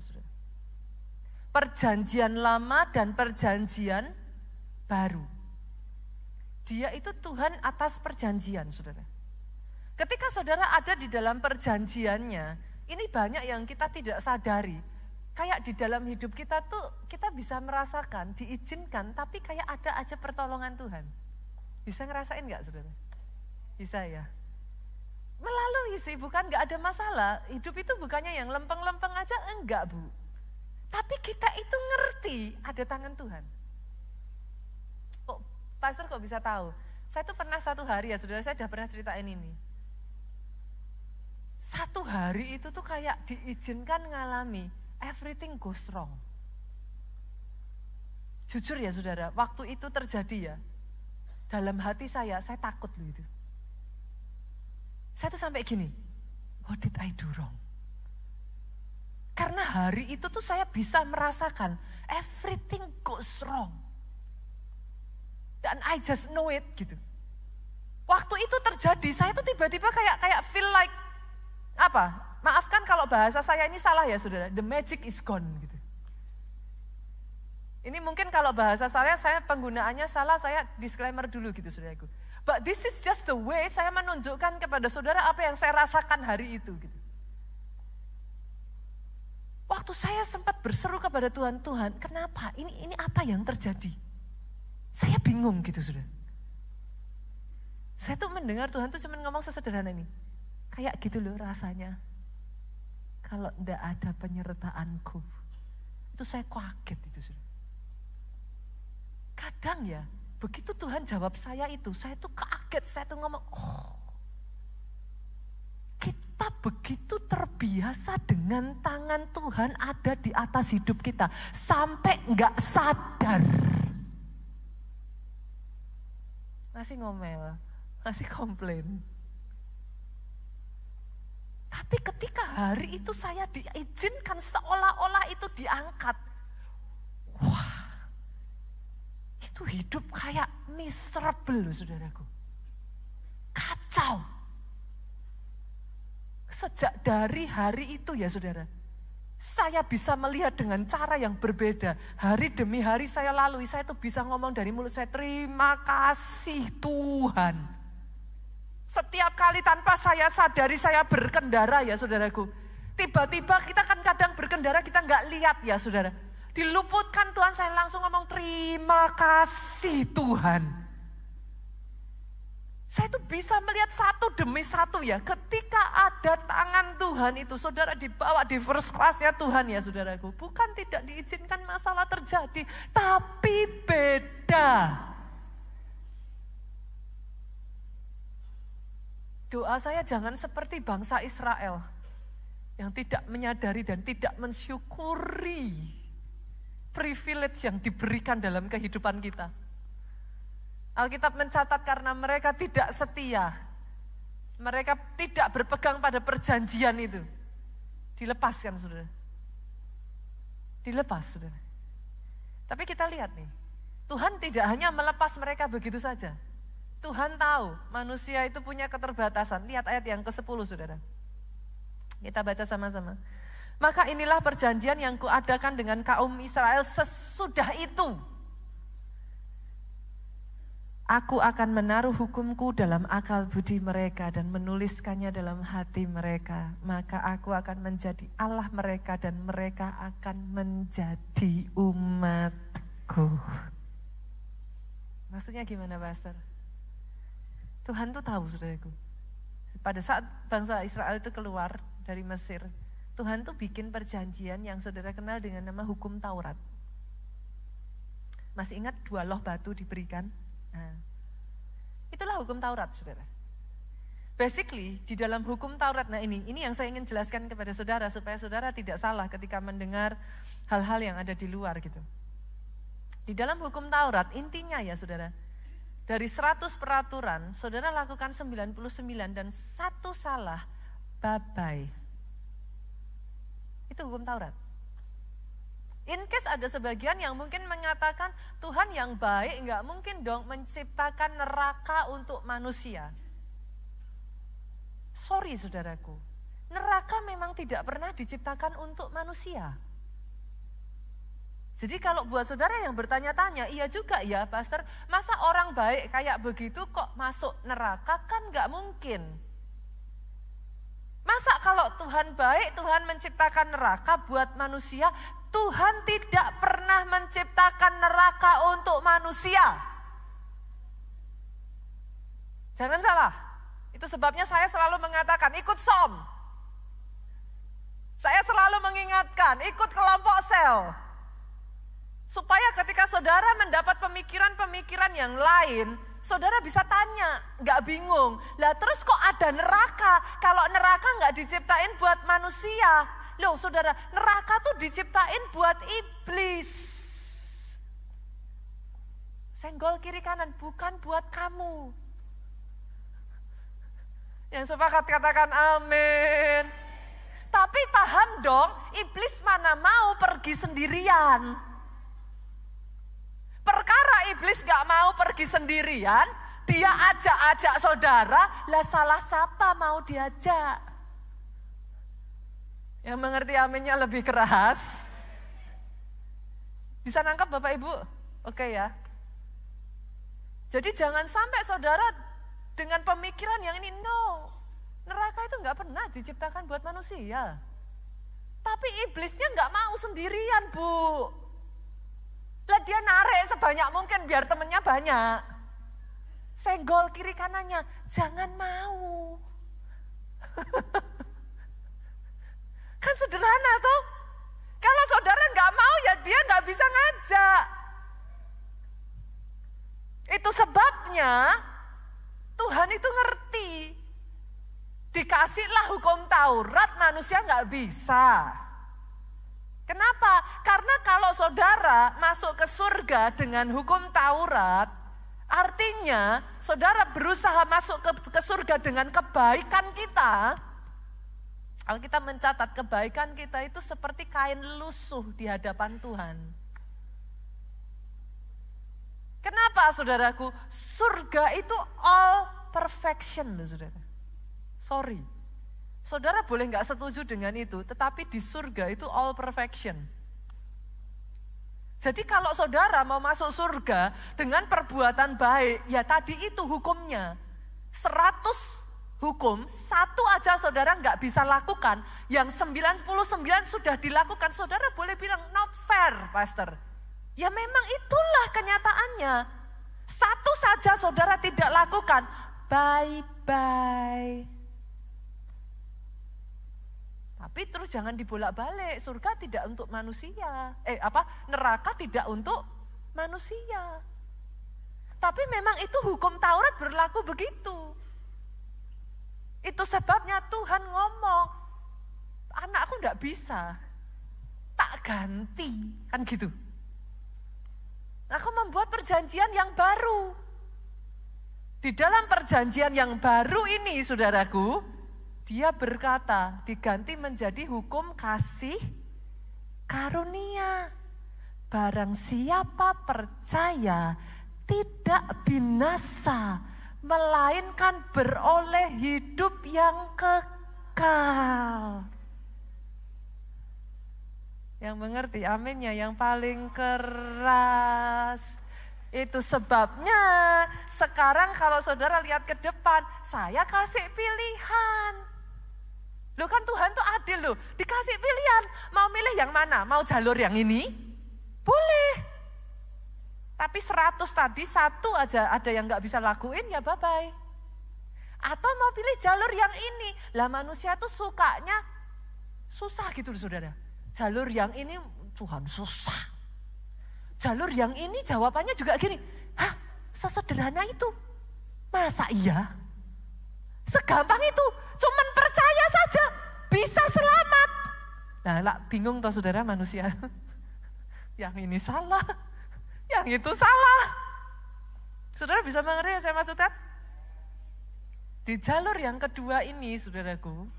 Perjanjian lama dan perjanjian baru. Dia itu Tuhan atas perjanjian, saudara. Ketika saudara ada di dalam perjanjiannya, ini banyak yang kita tidak sadari. Kayak di dalam hidup kita tuh kita bisa merasakan, diizinkan, tapi kayak ada aja pertolongan Tuhan. Bisa ngerasain gak, saudara? Bisa ya? Melalui sih, bukan gak ada masalah. Hidup itu bukannya yang lempeng-lempeng aja, enggak Bu. Tapi kita itu ngerti ada tangan Tuhan. Kok pastor kok bisa tahu? Saya tuh pernah satu hari ya saudara, saya udah pernah ceritain ini. Satu hari itu tuh kayak diizinkan ngalami everything goes wrong. Jujur ya saudara, waktu itu terjadi ya, dalam hati saya takut loh itu. Saya tuh sampai gini, what did I do wrong? Karena hari itu tuh saya bisa merasakan everything goes wrong. Dan I just know it gitu. Waktu itu terjadi, saya tuh tiba-tiba kayak feel like, maafkan kalau bahasa saya ini salah ya saudara, the magic is gone gitu. Ini mungkin kalau bahasa saya penggunaannya salah, saya disclaimer dulu gitu saudaraku. But this is just the way saya menunjukkan kepada saudara apa yang saya rasakan hari itu gitu. Waktu saya sempat berseru kepada Tuhan, kenapa? Ini apa yang terjadi? Saya bingung gitu saudara. Saya tuh mendengar Tuhan tuh cuma ngomong sesederhana ini. Kayak gitu loh rasanya. Kalau enggak ada penyertaanku. Itu saya kaget itu saudara. Kadang ya, begitu Tuhan jawab saya tuh kaget, saya tuh ngomong, kita begitu terbiasa dengan tangan Tuhan ada di atas hidup kita, sampai enggak sadar. Masih ngomel, masih komplain. Tapi ketika hari itu saya diizinkan seolah-olah itu diangkat. Wah, itu hidup kayak miserable loh saudaraku. Kacau. Sejak dari hari itu ya saudara, saya bisa melihat dengan cara yang berbeda. Hari demi hari saya lalui, saya tuh bisa ngomong dari mulut saya, terima kasih Tuhan. Setiap kali tanpa saya sadari saya berkendara ya saudaraku. Tiba-tiba kita kan kadang berkendara kita nggak lihat ya saudara. Diluputkan Tuhan, saya langsung ngomong terima kasih Tuhan. Saya tuh bisa melihat satu demi satu ya. Ketika ada tangan Tuhan itu saudara dibawa di first class ya Tuhan ya saudaraku. Bukan tidak diizinkan masalah terjadi, tapi beda. Doa saya jangan seperti bangsa Israel yang tidak menyadari dan tidak mensyukuri privilege yang diberikan dalam kehidupan kita. Alkitab mencatat karena mereka tidak setia, mereka tidak berpegang pada perjanjian itu. Dilepaskan saudara. Dilepas saudara. Tapi kita lihat nih, Tuhan tidak hanya melepas mereka begitu saja. Tuhan tahu manusia itu punya keterbatasan. Lihat ayat yang ke-10 saudara. Kita baca sama-sama. Maka inilah perjanjian yang kuadakan dengan kaum Israel sesudah itu. Aku akan menaruh hukumku dalam akal budi mereka dan menuliskannya dalam hati mereka. Maka aku akan menjadi Allah mereka dan mereka akan menjadi umatku. Maksudnya gimana Pastor? Tuhan tuh tahu saudaraku. Pada saat bangsa Israel itu keluar dari Mesir, Tuhan tuh bikin perjanjian yang saudara kenal dengan nama hukum Taurat. Masih ingat 2 loh batu diberikan? Nah, itulah hukum Taurat saudara. Basically di dalam hukum Taurat, nah ini yang saya ingin jelaskan kepada saudara supaya saudara tidak salah ketika mendengar hal-hal yang ada di luar gitu. Di dalam hukum Taurat intinya ya saudara, dari 100 peraturan saudara lakukan 99 dan 1 salah babai. Itu hukum Taurat. In case ada sebagian yang mungkin mengatakan Tuhan yang baik enggak mungkin dong menciptakan neraka untuk manusia. Sorry saudaraku, neraka memang tidak pernah diciptakan untuk manusia. Jadi kalau buat saudara yang bertanya-tanya, iya juga ya pastor, masa orang baik kayak begitu kok masuk neraka? Kan gak mungkin. Masa kalau Tuhan baik, Tuhan menciptakan neraka buat manusia? Tuhan tidak pernah menciptakan neraka untuk manusia. Jangan salah, itu sebabnya saya selalu mengatakan ikut SOM. Saya selalu mengingatkan, ikut kelompok sel. Supaya ketika saudara mendapat pemikiran-pemikiran yang lain, saudara bisa tanya, gak bingung. Lah terus kok ada neraka? Kalau neraka gak diciptain buat manusia. Loh saudara, neraka tuh diciptain buat iblis. Senggol kiri kanan, bukan buat kamu. Yang sepakat katakan amin. Tapi paham dong, iblis mana mau pergi sendirian. Perkara iblis gak mau pergi sendirian, dia ajak-ajak saudara, lah salah siapa mau diajak? Yang mengerti aminnya lebih keras. Bisa nangkap Bapak Ibu? Oke ya. Jadi jangan sampai saudara dengan pemikiran yang ini, no. Neraka itu gak pernah diciptakan buat manusia. Tapi iblisnya gak mau sendirian, Bu. Lah dia narik sebanyak mungkin biar temennya banyak. Senggol kiri kanannya, jangan mau. Kan sederhana tuh. Kalau saudara nggak mau ya dia nggak bisa ngajak. Itu sebabnya Tuhan itu ngerti. Dikasihlah hukum Taurat, manusia nggak bisa. Kenapa? Karena kalau saudara masuk ke surga dengan hukum Taurat, artinya saudara berusaha masuk ke surga dengan kebaikan kita. Kalau kita mencatat kebaikan kita itu seperti kain lusuh di hadapan Tuhan. Kenapa saudaraku? Surga itu all perfection loh saudara. Sorry. Saudara boleh nggak setuju dengan itu, tetapi di surga itu all perfection. Jadi kalau saudara mau masuk surga dengan perbuatan baik, ya tadi itu hukumnya. 100 hukum, satu aja saudara nggak bisa lakukan, yang 99 sudah dilakukan, saudara boleh bilang not fair, pastor. Ya memang itulah kenyataannya. Satu saja saudara tidak lakukan, bye-bye. Tapi terus jangan dibolak-balik, surga tidak untuk manusia. Neraka tidak untuk manusia. Tapi memang itu hukum Taurat berlaku begitu. Itu sebabnya Tuhan ngomong, anakku enggak bisa, tak ganti, kan gitu. Aku membuat perjanjian yang baru. Di dalam perjanjian yang baru ini, saudaraku, dia berkata, diganti menjadi hukum kasih karunia. Barang siapa percaya tidak binasa, melainkan beroleh hidup yang kekal. Yang mengerti aminnya yang paling keras. Itu sebabnya sekarang kalau saudara lihat ke depan, saya kasih pilihan. Loh kan Tuhan tuh adil loh, dikasih pilihan. Mau milih yang mana? Mau jalur yang ini? Boleh. Tapi 100 tadi, satu aja ada yang gak bisa lakuin ya bye-bye. Atau mau pilih jalur yang ini. Lah manusia tuh sukanya susah gitu loh saudara. Jalur yang ini Tuhan susah. Jalur yang ini jawabannya juga gini. Hah sesederhana itu? Masa iya? Segampang itu, cuman percaya saja bisa selamat. Nah, bingung toh saudara manusia. Yang ini salah, yang itu salah. Saudara bisa mengerti yang saya maksudkan? Di jalur yang kedua ini, saudaraku,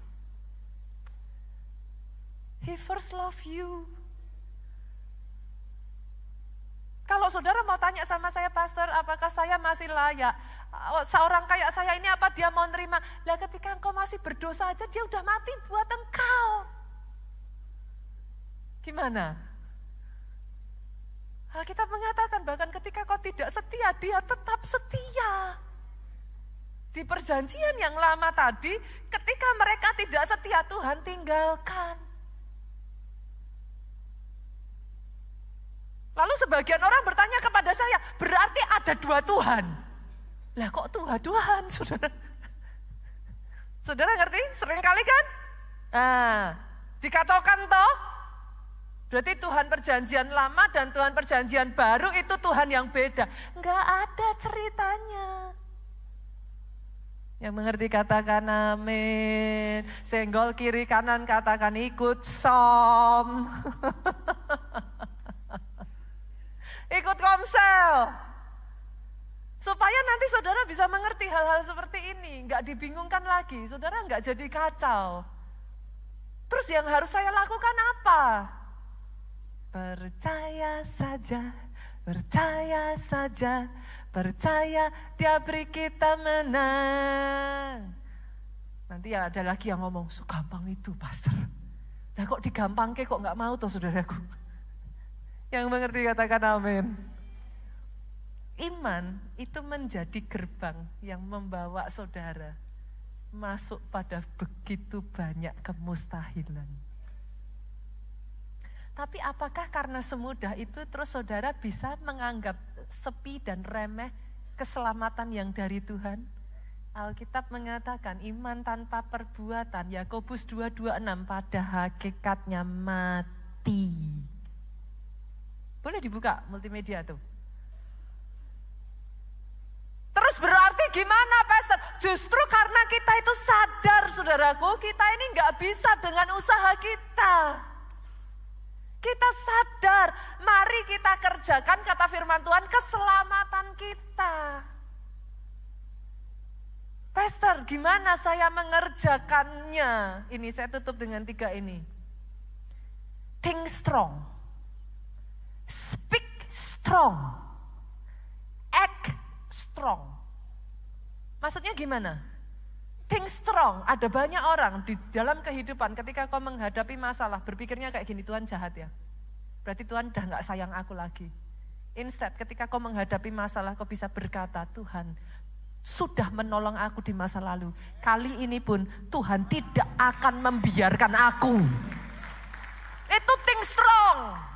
He first love you. Kalau saudara mau tanya sama saya, pastor, apakah saya masih layak? Seorang kayak saya ini apa dia mau nerima. Lah ketika engkau masih berdosa aja dia udah mati buat engkau. Gimana? Alkitab mengatakan bahkan ketika kau tidak setia, dia tetap setia. Di perjanjian yang lama tadi, ketika mereka tidak setia, Tuhan tinggalkan. Lalu sebagian orang bertanya kepada saya, berarti ada dua Tuhan. Lah kok Tuhan, saudara? Saudara ngerti? Sering kali kan? Nah, dikacaukan toh? Berarti Tuhan perjanjian lama dan Tuhan perjanjian baru itu Tuhan yang beda. Enggak ada ceritanya. Yang mengerti katakan amin. Senggol kiri kanan katakan ikut som. Ikut komsel. Supaya nanti saudara bisa mengerti hal-hal seperti ini. Enggak dibingungkan lagi, saudara enggak jadi kacau. Terus yang harus saya lakukan apa? Percaya saja, percaya saja. Percaya dia beri kita menang. Nanti ya ada lagi yang ngomong, segampang itu pastor. Nah kok digampangke kok gak mau toh saudaraku. Yang mengerti katakan amin. Iman itu menjadi gerbang yang membawa saudara masuk pada begitu banyak kemustahilan. Tapi apakah karena semudah itu terus saudara bisa menganggap sepi dan remeh keselamatan yang dari Tuhan? Alkitab mengatakan iman tanpa perbuatan, Yakobus 2:26 pada hakikatnya mati. Boleh dibuka multimedia tuh. Terus berarti gimana pastor? Justru karena kita itu sadar saudaraku, kita ini nggak bisa dengan usaha kita. Kita sadar, mari kita kerjakan kata firman Tuhan keselamatan kita. Pastor, gimana saya mengerjakannya? Ini saya tutup dengan 3 ini. Think strong, speak strong, act strong. Maksudnya gimana? Think strong, ada banyak orang di dalam kehidupan ketika kau menghadapi masalah berpikirnya kayak gini, Tuhan jahat ya. Berarti Tuhan udah gak sayang aku lagi. Instead ketika kau menghadapi masalah kau bisa berkata, Tuhan sudah menolong aku di masa lalu. Kali ini pun Tuhan tidak akan membiarkan aku. Itu think strong.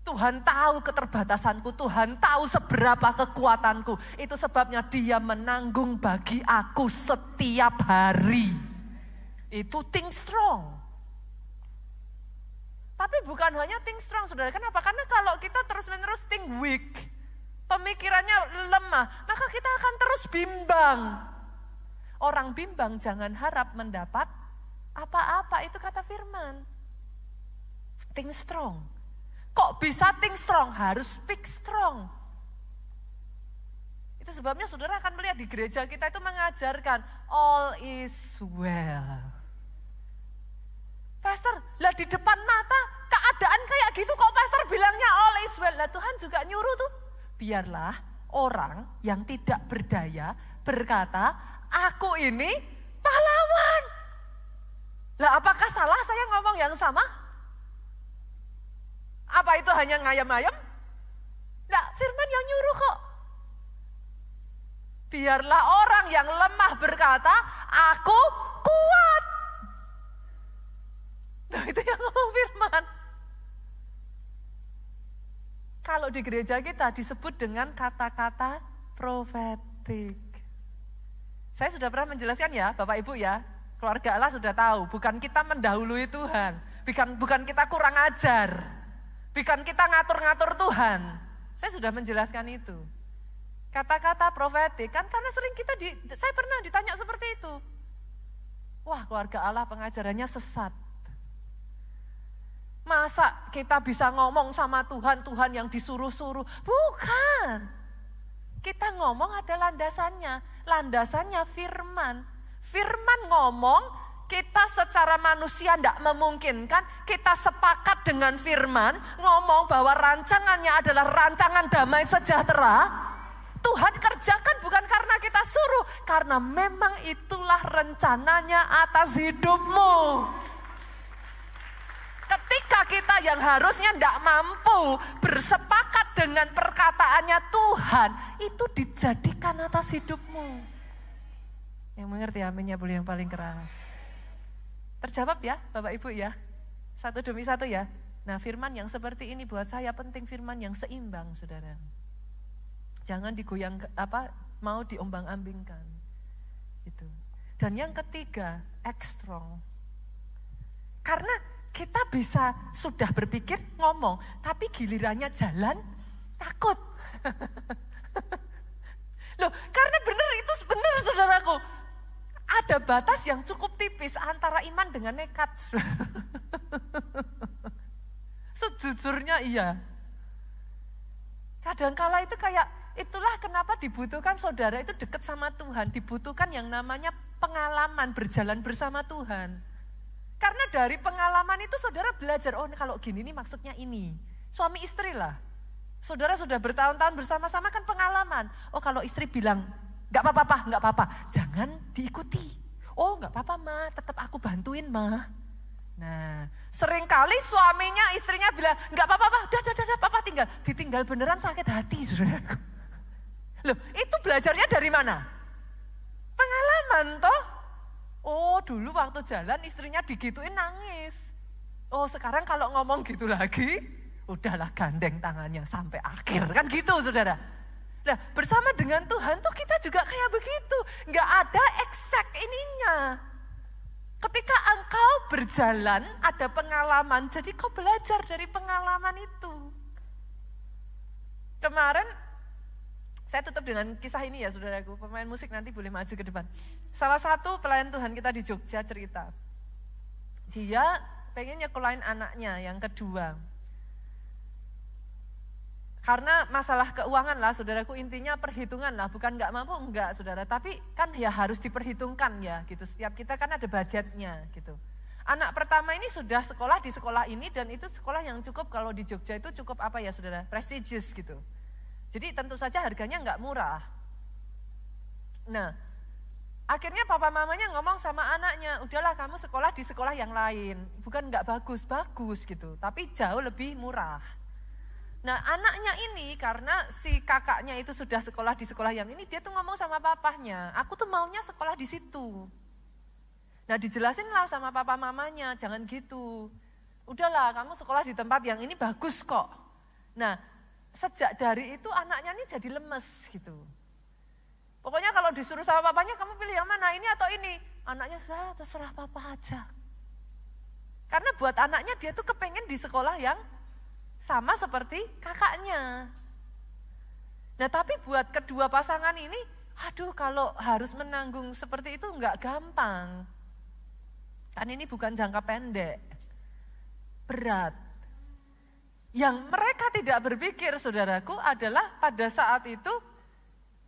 Tuhan tahu keterbatasanku, Tuhan tahu seberapa kekuatanku. Itu sebabnya Dia menanggung bagi aku setiap hari. Itu think strong. Tapi bukan hanya think strong, saudara. Kenapa? Karena kalau kita terus-menerus think weak, pemikirannya lemah, maka kita akan terus bimbang. Orang bimbang jangan harap mendapat apa-apa, itu kata firman. Think strong. Kok bisa think strong? Harus speak strong. Itu sebabnya saudara akan melihat di gereja kita itu mengajarkan all is well. Pastor, lah di depan mata keadaan kayak gitu kok pastor bilangnya all is well. Lah Tuhan juga nyuruh tuh. Biarlah orang yang tidak berdaya berkata, aku ini pahlawan. Lah apakah salah saya ngomong yang sama? Apa itu hanya ngayam-ngayam? Nah, firman yang nyuruh kok. Biarlah orang yang lemah berkata, aku kuat. Nah itu yang ngomong firman. Kalau di gereja kita disebut dengan kata-kata profetik. Saya sudah pernah menjelaskan ya, Bapak Ibu ya. Keluarga Allah sudah tahu, bukan kita mendahului Tuhan. Bukan kita kurang ajar. Bukan kita ngatur-ngatur Tuhan. Saya sudah menjelaskan itu. Kata-kata profetik, kan karena sering saya pernah ditanya seperti itu. Wah, keluarga Allah pengajarannya sesat. Masa kita bisa ngomong sama Tuhan, Tuhan yang disuruh-suruh? Bukan. Kita ngomong ada landasannya. Landasannya firman. Firman ngomong, kita secara manusia tidak memungkinkan, kita sepakat dengan firman, ngomong bahwa rancangannya adalah rancangan damai sejahtera. Tuhan kerjakan bukan karena kita suruh, karena memang itulah rencananya atas hidupmu. Ketika kita yang harusnya tidak mampu bersepakat dengan perkataannya Tuhan, itu dijadikan atas hidupmu. Yang mengerti aminnya boleh yang paling keras. Terjawab ya Bapak Ibu ya, satu demi satu ya. Nah firman yang seperti ini buat saya penting, firman yang seimbang saudara. Jangan digoyang mau diombang-ambingkan. Itu. Dan yang ketiga, act strong. Karena kita bisa sudah berpikir ngomong, tapi gilirannya jalan takut. Loh, karena benar itu benar saudaraku. Ada batas yang cukup tipis antara iman dengan nekat. Sejujurnya iya. Kadangkala itu kayak, itulah kenapa dibutuhkan saudara itu dekat sama Tuhan. Dibutuhkan yang namanya pengalaman berjalan bersama Tuhan. Karena dari pengalaman itu saudara belajar, oh kalau gini nih maksudnya ini. Suami istri lah. Saudara sudah bertahun-tahun bersama-sama kan pengalaman. Oh kalau istri bilang, gak apa-apa, gak apa-apa. Jangan diikuti. Oh gak apa-apa Ma, tetap aku bantuin Ma. Nah seringkali suaminya istrinya bilang, gak apa-apa, udah papa tinggal. Ditinggal beneran sakit hati saudaraku. Loh itu belajarnya dari mana? Pengalaman toh. Oh dulu waktu jalan istrinya digituin nangis. Oh sekarang kalau ngomong gitu lagi, udahlah gandeng tangannya sampai akhir. Kan gitu saudara. Nah bersama dengan Tuhan tuh kita juga kayak begitu. Gak ada exact ininya. Ketika engkau berjalan ada pengalaman, jadi kau belajar dari pengalaman itu. Kemarin saya tutup dengan kisah ini ya saudaraku, pemain musik nanti boleh maju ke depan. Salah satu pelayan Tuhan kita di Jogja cerita, dia pengen nyekolahin anaknya yang kedua. Karena masalah keuangan lah saudaraku, intinya perhitungan lah, bukan gak mampu enggak saudara, tapi kan ya harus diperhitungkan ya gitu, setiap kita kan ada budgetnya gitu. Anak pertama ini sudah sekolah di sekolah ini dan itu sekolah yang cukup kalau di Jogja itu cukup apa ya saudara, prestigious gitu. Jadi tentu saja harganya enggak murah. Nah akhirnya papa mamanya ngomong sama anaknya, udahlah kamu sekolah di sekolah yang lain, bukan enggak bagus-bagus gitu, tapi jauh lebih murah. Nah anaknya ini karena si kakaknya itu sudah sekolah di sekolah yang ini, dia tuh ngomong sama papahnya, aku tuh maunya sekolah di situ. Nah dijelasin lah sama papa mamanya, jangan gitu. Udahlah kamu sekolah di tempat yang ini bagus kok. Nah sejak dari itu anaknya ini jadi lemes gitu. Pokoknya kalau disuruh sama papanya, kamu pilih yang mana, ini atau ini? Anaknya terserah papa aja. Karena buat anaknya dia tuh kepengen di sekolah yang sama seperti kakaknya. Nah tapi buat kedua pasangan ini, aduh kalau harus menanggung seperti itu enggak gampang. Kan ini bukan jangka pendek, berat. Yang mereka tidak berpikir saudaraku adalah pada saat itu,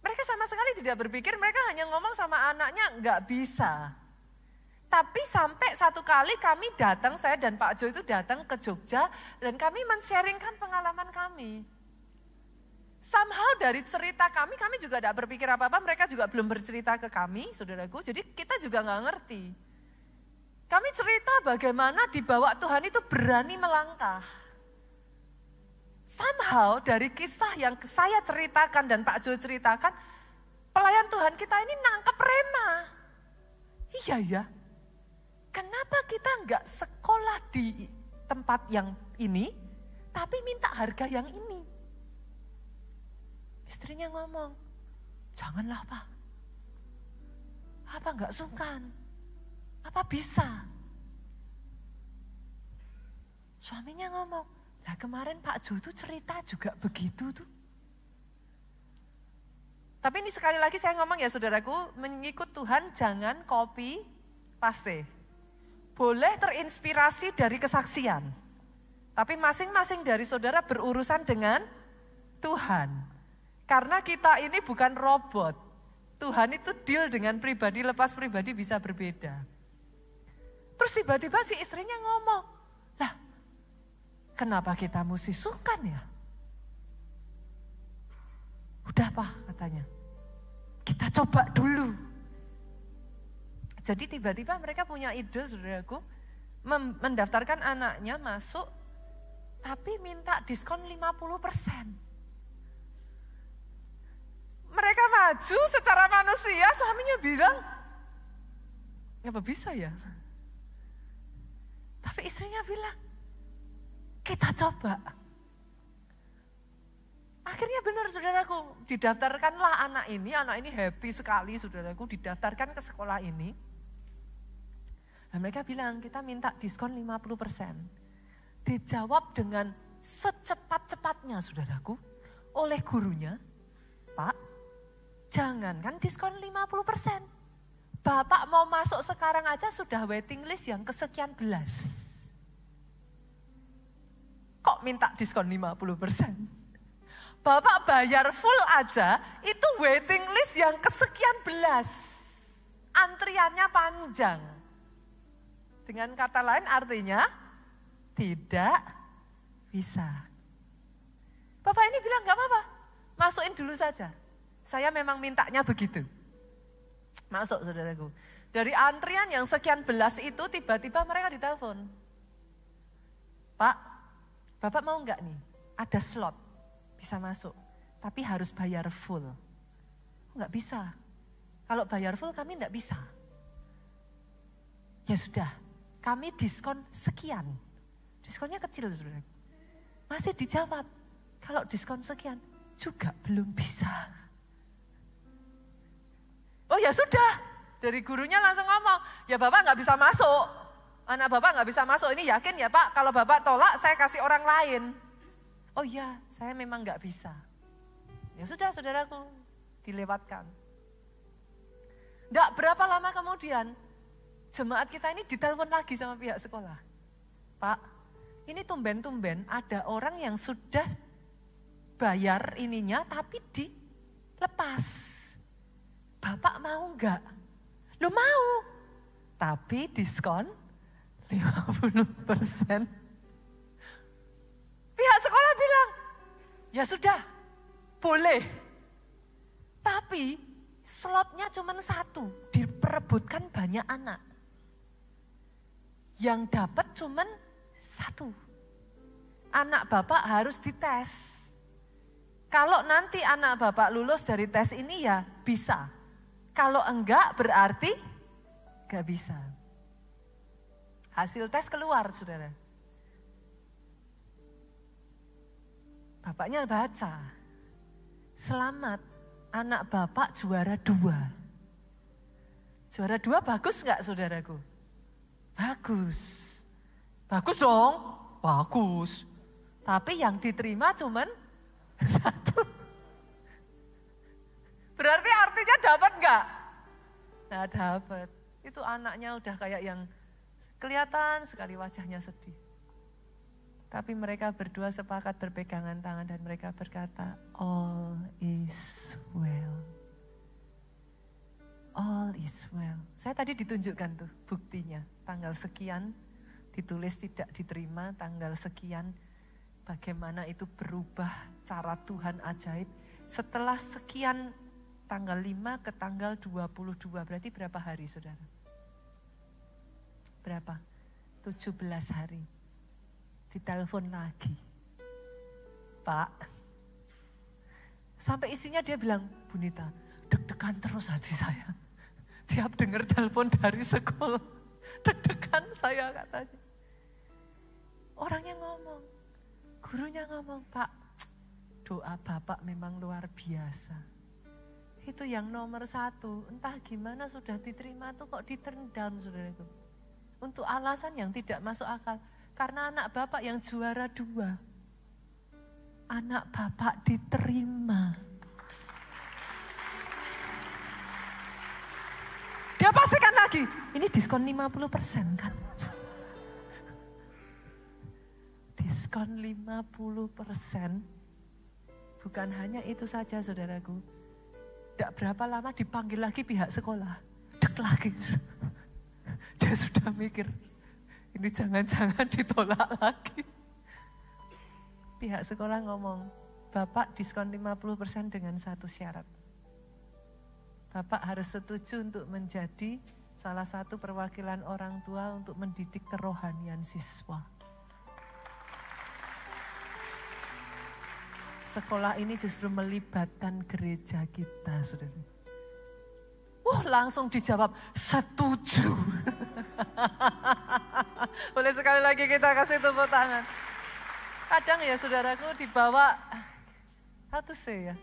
mereka sama sekali tidak berpikir, mereka hanya ngomong sama anaknya enggak bisa. Tapi sampai satu kali kami datang, saya dan Pak Jo itu datang ke Jogja dan kami men-sharingkan pengalaman kami. Somehow dari cerita kami juga tidak berpikir apa-apa, mereka juga belum bercerita ke kami, saudaraku, jadi kita juga nggak ngerti. Kami cerita bagaimana dibawa Tuhan itu berani melangkah. Somehow dari kisah yang saya ceritakan dan Pak Jo ceritakan, pelayan Tuhan kita ini nangkep rema. Iya ya. Kenapa kita enggak sekolah di tempat yang ini, tapi minta harga yang ini? Istrinya ngomong, janganlah Pak. Apa enggak sungkan? Apa bisa? Suaminya ngomong, lah kemarin Pak Jo tuh cerita juga begitu tuh. Tapi ini sekali lagi saya ngomong ya saudaraku, mengikut Tuhan jangan copy paste. Boleh terinspirasi dari kesaksian, tapi masing-masing dari saudara berurusan dengan Tuhan. Karena kita ini bukan robot, Tuhan itu deal dengan pribadi, lepas pribadi bisa berbeda. Terus tiba-tiba si istrinya ngomong, lah kenapa kita mesti sungkan ya? Udah Pak katanya, kita coba dulu. Jadi tiba-tiba mereka punya ide, saudaraku, mendaftarkan anaknya masuk, tapi minta diskon 50%. Mereka maju secara manusia, suaminya bilang, apa bisa ya? Tapi istrinya bilang, kita coba. Akhirnya benar saudaraku, didaftarkanlah anak ini happy sekali saudaraku, didaftarkan ke sekolah ini. Dan mereka bilang, kita minta diskon 50%. Dijawab dengan secepat-cepatnya saudaraku, oleh gurunya, Pak, jangankan diskon 50%. Bapak mau masuk sekarang aja sudah waiting list yang kesekian belas. Kok minta diskon 50%? Bapak bayar full aja itu waiting list yang kesekian belas. Antriannya panjang. Dengan kata lain artinya tidak bisa. Bapak ini bilang gak apa-apa, masukin dulu saja. Saya memang mintanya begitu. Masuk saudaraku. Dari antrian yang sekian belas itu tiba-tiba mereka ditelepon. Pak, Bapak mau enggak nih? Ada slot, bisa masuk. Tapi harus bayar full. Enggak bisa. Kalau bayar full kami enggak bisa. Ya sudah, kami diskon sekian. Diskonnya kecil saudaraku. Masih dijawab, kalau diskon sekian juga belum bisa. Oh ya sudah, dari gurunya langsung ngomong, ya Bapak nggak bisa masuk. Anak Bapak nggak bisa masuk, ini yakin ya Pak, kalau Bapak tolak saya kasih orang lain. Oh iya, saya memang nggak bisa. Ya sudah saudaraku, dilewatkan. Nggak berapa lama kemudian, jemaat kita ini ditelepon lagi sama pihak sekolah. Pak, ini tumben-tumben ada orang yang sudah bayar ininya tapi dilepas. Bapak mau enggak? Lu mau, tapi diskon 50%. Pihak sekolah bilang, ya sudah, boleh. Tapi slotnya cuma satu, diperebutkan banyak anak. Yang dapat cuma satu. Anak Bapak harus dites. Kalau nanti anak Bapak lulus dari tes ini ya bisa. Kalau enggak berarti enggak bisa. Hasil tes keluar saudara. Bapaknya baca. Selamat, anak Bapak juara 2. Juara 2 bagus enggak saudaraku? Bagus. Bagus dong, bagus. Tapi yang diterima cuman 1. Berarti artinya dapat enggak? Nah dapat. Itu anaknya udah kayak yang kelihatan sekali wajahnya sedih. Tapi mereka berdua sepakat berpegangan tangan dan mereka berkata, all is well. All is well. Saya tadi ditunjukkan tuh buktinya. Tanggal sekian ditulis tidak diterima, tanggal sekian bagaimana itu berubah cara Tuhan ajaib. Setelah sekian tanggal 5 ke tanggal 22, berarti berapa hari saudara? Berapa? 17 hari. Ditelepon lagi. Pak, sampai isinya dia bilang, Bu Nita, deg-degan terus hati saya. Tiap dengar telepon dari sekolah, deg-degan saya katanya. Orangnya ngomong, gurunya ngomong, Pak, doa Bapak memang luar biasa. Itu yang nomor 1, entah gimana sudah diterima tuh kok di-turn down saudaraku. Untuk alasan yang tidak masuk akal. Karena anak Bapak yang juara 2. Anak Bapak diterima. Dia pastikan lagi, ini diskon 50% kan. Diskon 50%. Bukan hanya itu saja saudaraku. Tidak berapa lama dipanggil lagi pihak sekolah. Dek lagi. Dia sudah mikir, ini jangan-jangan ditolak lagi. Pihak sekolah ngomong, Bapak diskon 50% dengan satu syarat. Bapak harus setuju untuk menjadi salah satu perwakilan orang tua untuk mendidik kerohanian siswa. Sekolah ini justru melibatkan gereja kita, saudara. Langsung dijawab, setuju. Boleh sekali lagi kita kasih tepuk tangan. Kadang ya saudaraku dibawa, how to say ya,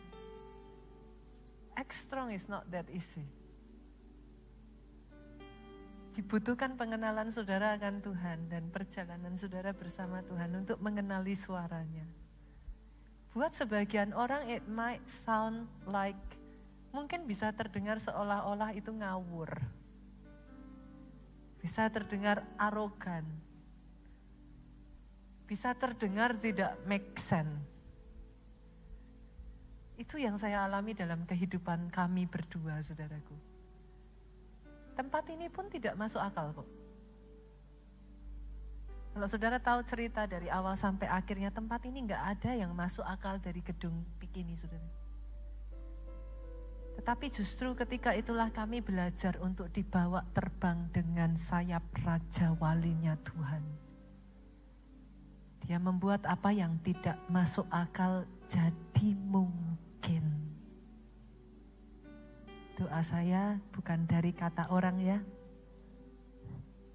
act strong is not that easy. Dibutuhkan pengenalan saudara akan Tuhan dan perjalanan saudara bersama Tuhan untuk mengenali suaranya. Buat sebagian orang it might sound like, mungkin bisa terdengar seolah-olah itu ngawur. Bisa terdengar arogan. Bisa terdengar tidak make sense. Itu yang saya alami dalam kehidupan kami berdua, saudaraku. Tempat ini pun tidak masuk akal kok. Kalau saudara tahu cerita dari awal sampai akhirnya, tempat ini nggak ada yang masuk akal dari gedung PIK ini, saudara. Tetapi justru ketika itulah kami belajar untuk dibawa terbang dengan sayap Raja Walinya Tuhan. Dia membuat apa yang tidak masuk akal jadi mungkin. Doa saya bukan dari kata orang ya,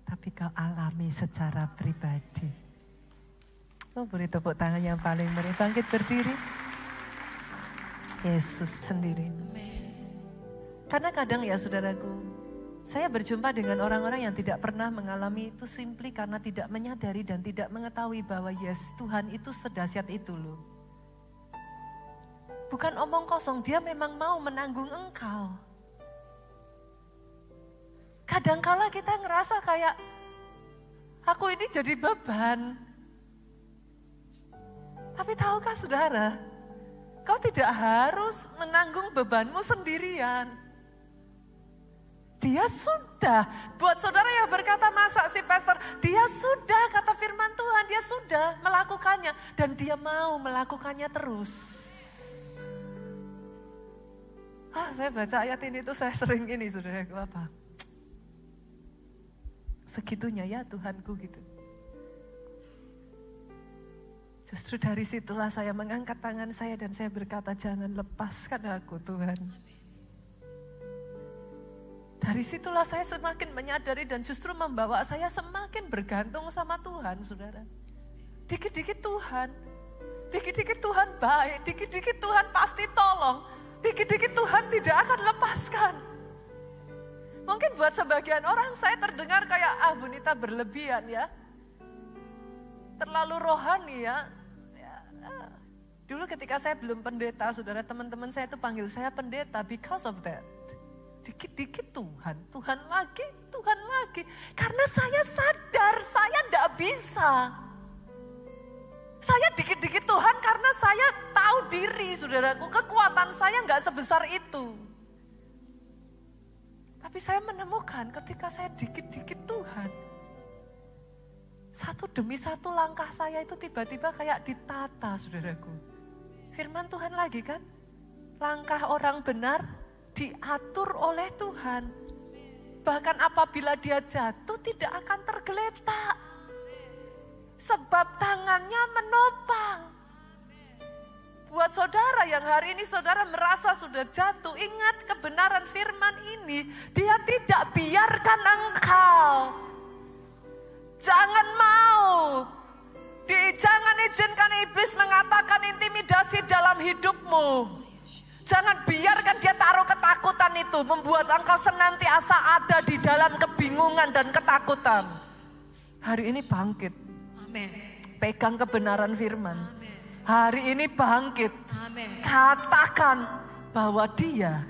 tapi kau alami secara pribadi. Beri tepuk tangan yang paling meriah. Bangkit berdiri. Yesus sendiri. Karena kadang ya saudaraku, saya berjumpa dengan orang-orang yang tidak pernah mengalami itu simply karena tidak menyadari dan tidak mengetahui bahwa yes, Tuhan itu sedahsyat itu loh. Bukan omong kosong, dia memang mau menanggung engkau. Kadangkala kita ngerasa kayak, aku ini jadi beban. Tapi tahukah saudara, kau tidak harus menanggung bebanmu sendirian. Dia sudah, buat saudara yang berkata masa sih pastor, dia sudah kata firman Tuhan, dia sudah melakukannya. Dan dia mau melakukannya terus. Saya baca ayat ini tuh saya sering ini saudara, apa? Segitunya ya Tuhanku gitu. Justru dari situlah saya mengangkat tangan saya dan saya berkata, jangan lepaskan aku Tuhan. Dari situlah saya semakin menyadari dan justru membawa saya semakin bergantung sama Tuhan, saudara. Dikit-dikit Tuhan, dikit-dikit Tuhan baik, dikit-dikit Tuhan pasti tolong, dikit-dikit Tuhan tidak akan lepaskan. Mungkin buat sebagian orang saya terdengar kayak, Bunita berlebihan ya. Terlalu rohani ya. Dulu ketika saya belum pendeta, saudara, teman-teman saya itu panggil saya pendeta because of that. Dikit-dikit Tuhan, Tuhan lagi. Karena saya sadar saya tidak bisa. Saya dikit-dikit Tuhan karena saya tahu diri, saudaraku, kekuatan saya nggak sebesar itu. Tapi saya menemukan ketika saya dikit-dikit Tuhan, satu demi satu langkah saya itu tiba-tiba kayak ditata, saudaraku. Firman Tuhan lagi kan, langkah orang benar diatur oleh Tuhan. Bahkan apabila dia jatuh tidak akan tergeletak. Sebab tangannya menopang. Buat saudara yang hari ini saudara merasa sudah jatuh, ingat kebenaran firman ini. Dia tidak biarkan engkau. Jangan mau. Jangan izinkan iblis mengatakan intimidasi dalam hidupmu. Jangan biarkan dia taruh ketakutan itu. Membuat engkau senantiasa ada di dalam kebingungan dan ketakutan. Hari ini bangkit. Amin. Pegang kebenaran firman. Amin. Hari ini bangkit. Amin. Katakan bahwa dia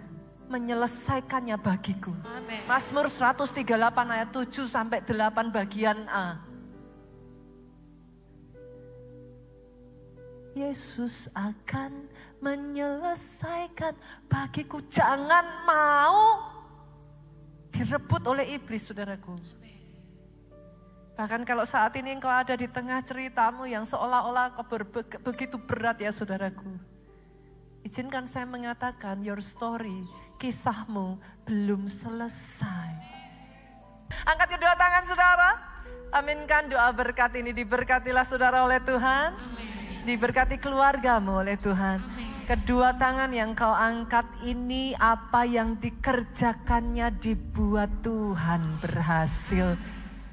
menyelesaikannya bagiku. Amin. Mazmur 138 ayat 7 sampai 8 bagian A. Yesus akan menyelesaikan bagiku. Jangan mau direbut oleh iblis, saudaraku. Bahkan kalau saat ini engkau ada di tengah ceritamu yang seolah-olah begitu berat ya saudaraku. Izinkan saya mengatakan, your story, kisahmu belum selesai. Angkat kedua tangan saudara. Aminkan doa berkat ini. Diberkatilah saudara oleh Tuhan. Diberkati keluargamu oleh Tuhan. Kedua tangan yang kau angkat ini, apa yang dikerjakannya dibuat Tuhan berhasil.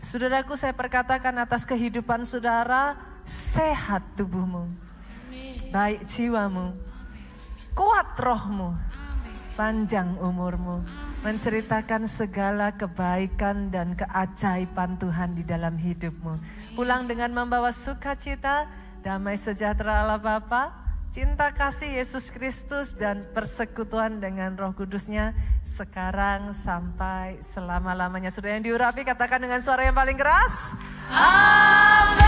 Saudaraku, saya perkatakan atas kehidupan saudara, sehat tubuhmu, baik jiwamu, kuat rohmu, panjang umurmu, menceritakan segala kebaikan dan keajaiban Tuhan di dalam hidupmu. Pulang dengan membawa sukacita, damai sejahtera Allah Bapa, cinta kasih Yesus Kristus dan persekutuan dengan Roh Kudusnya sekarang sampai selama-lamanya. Sudah yang diurapi, katakan dengan suara yang paling keras. Amin.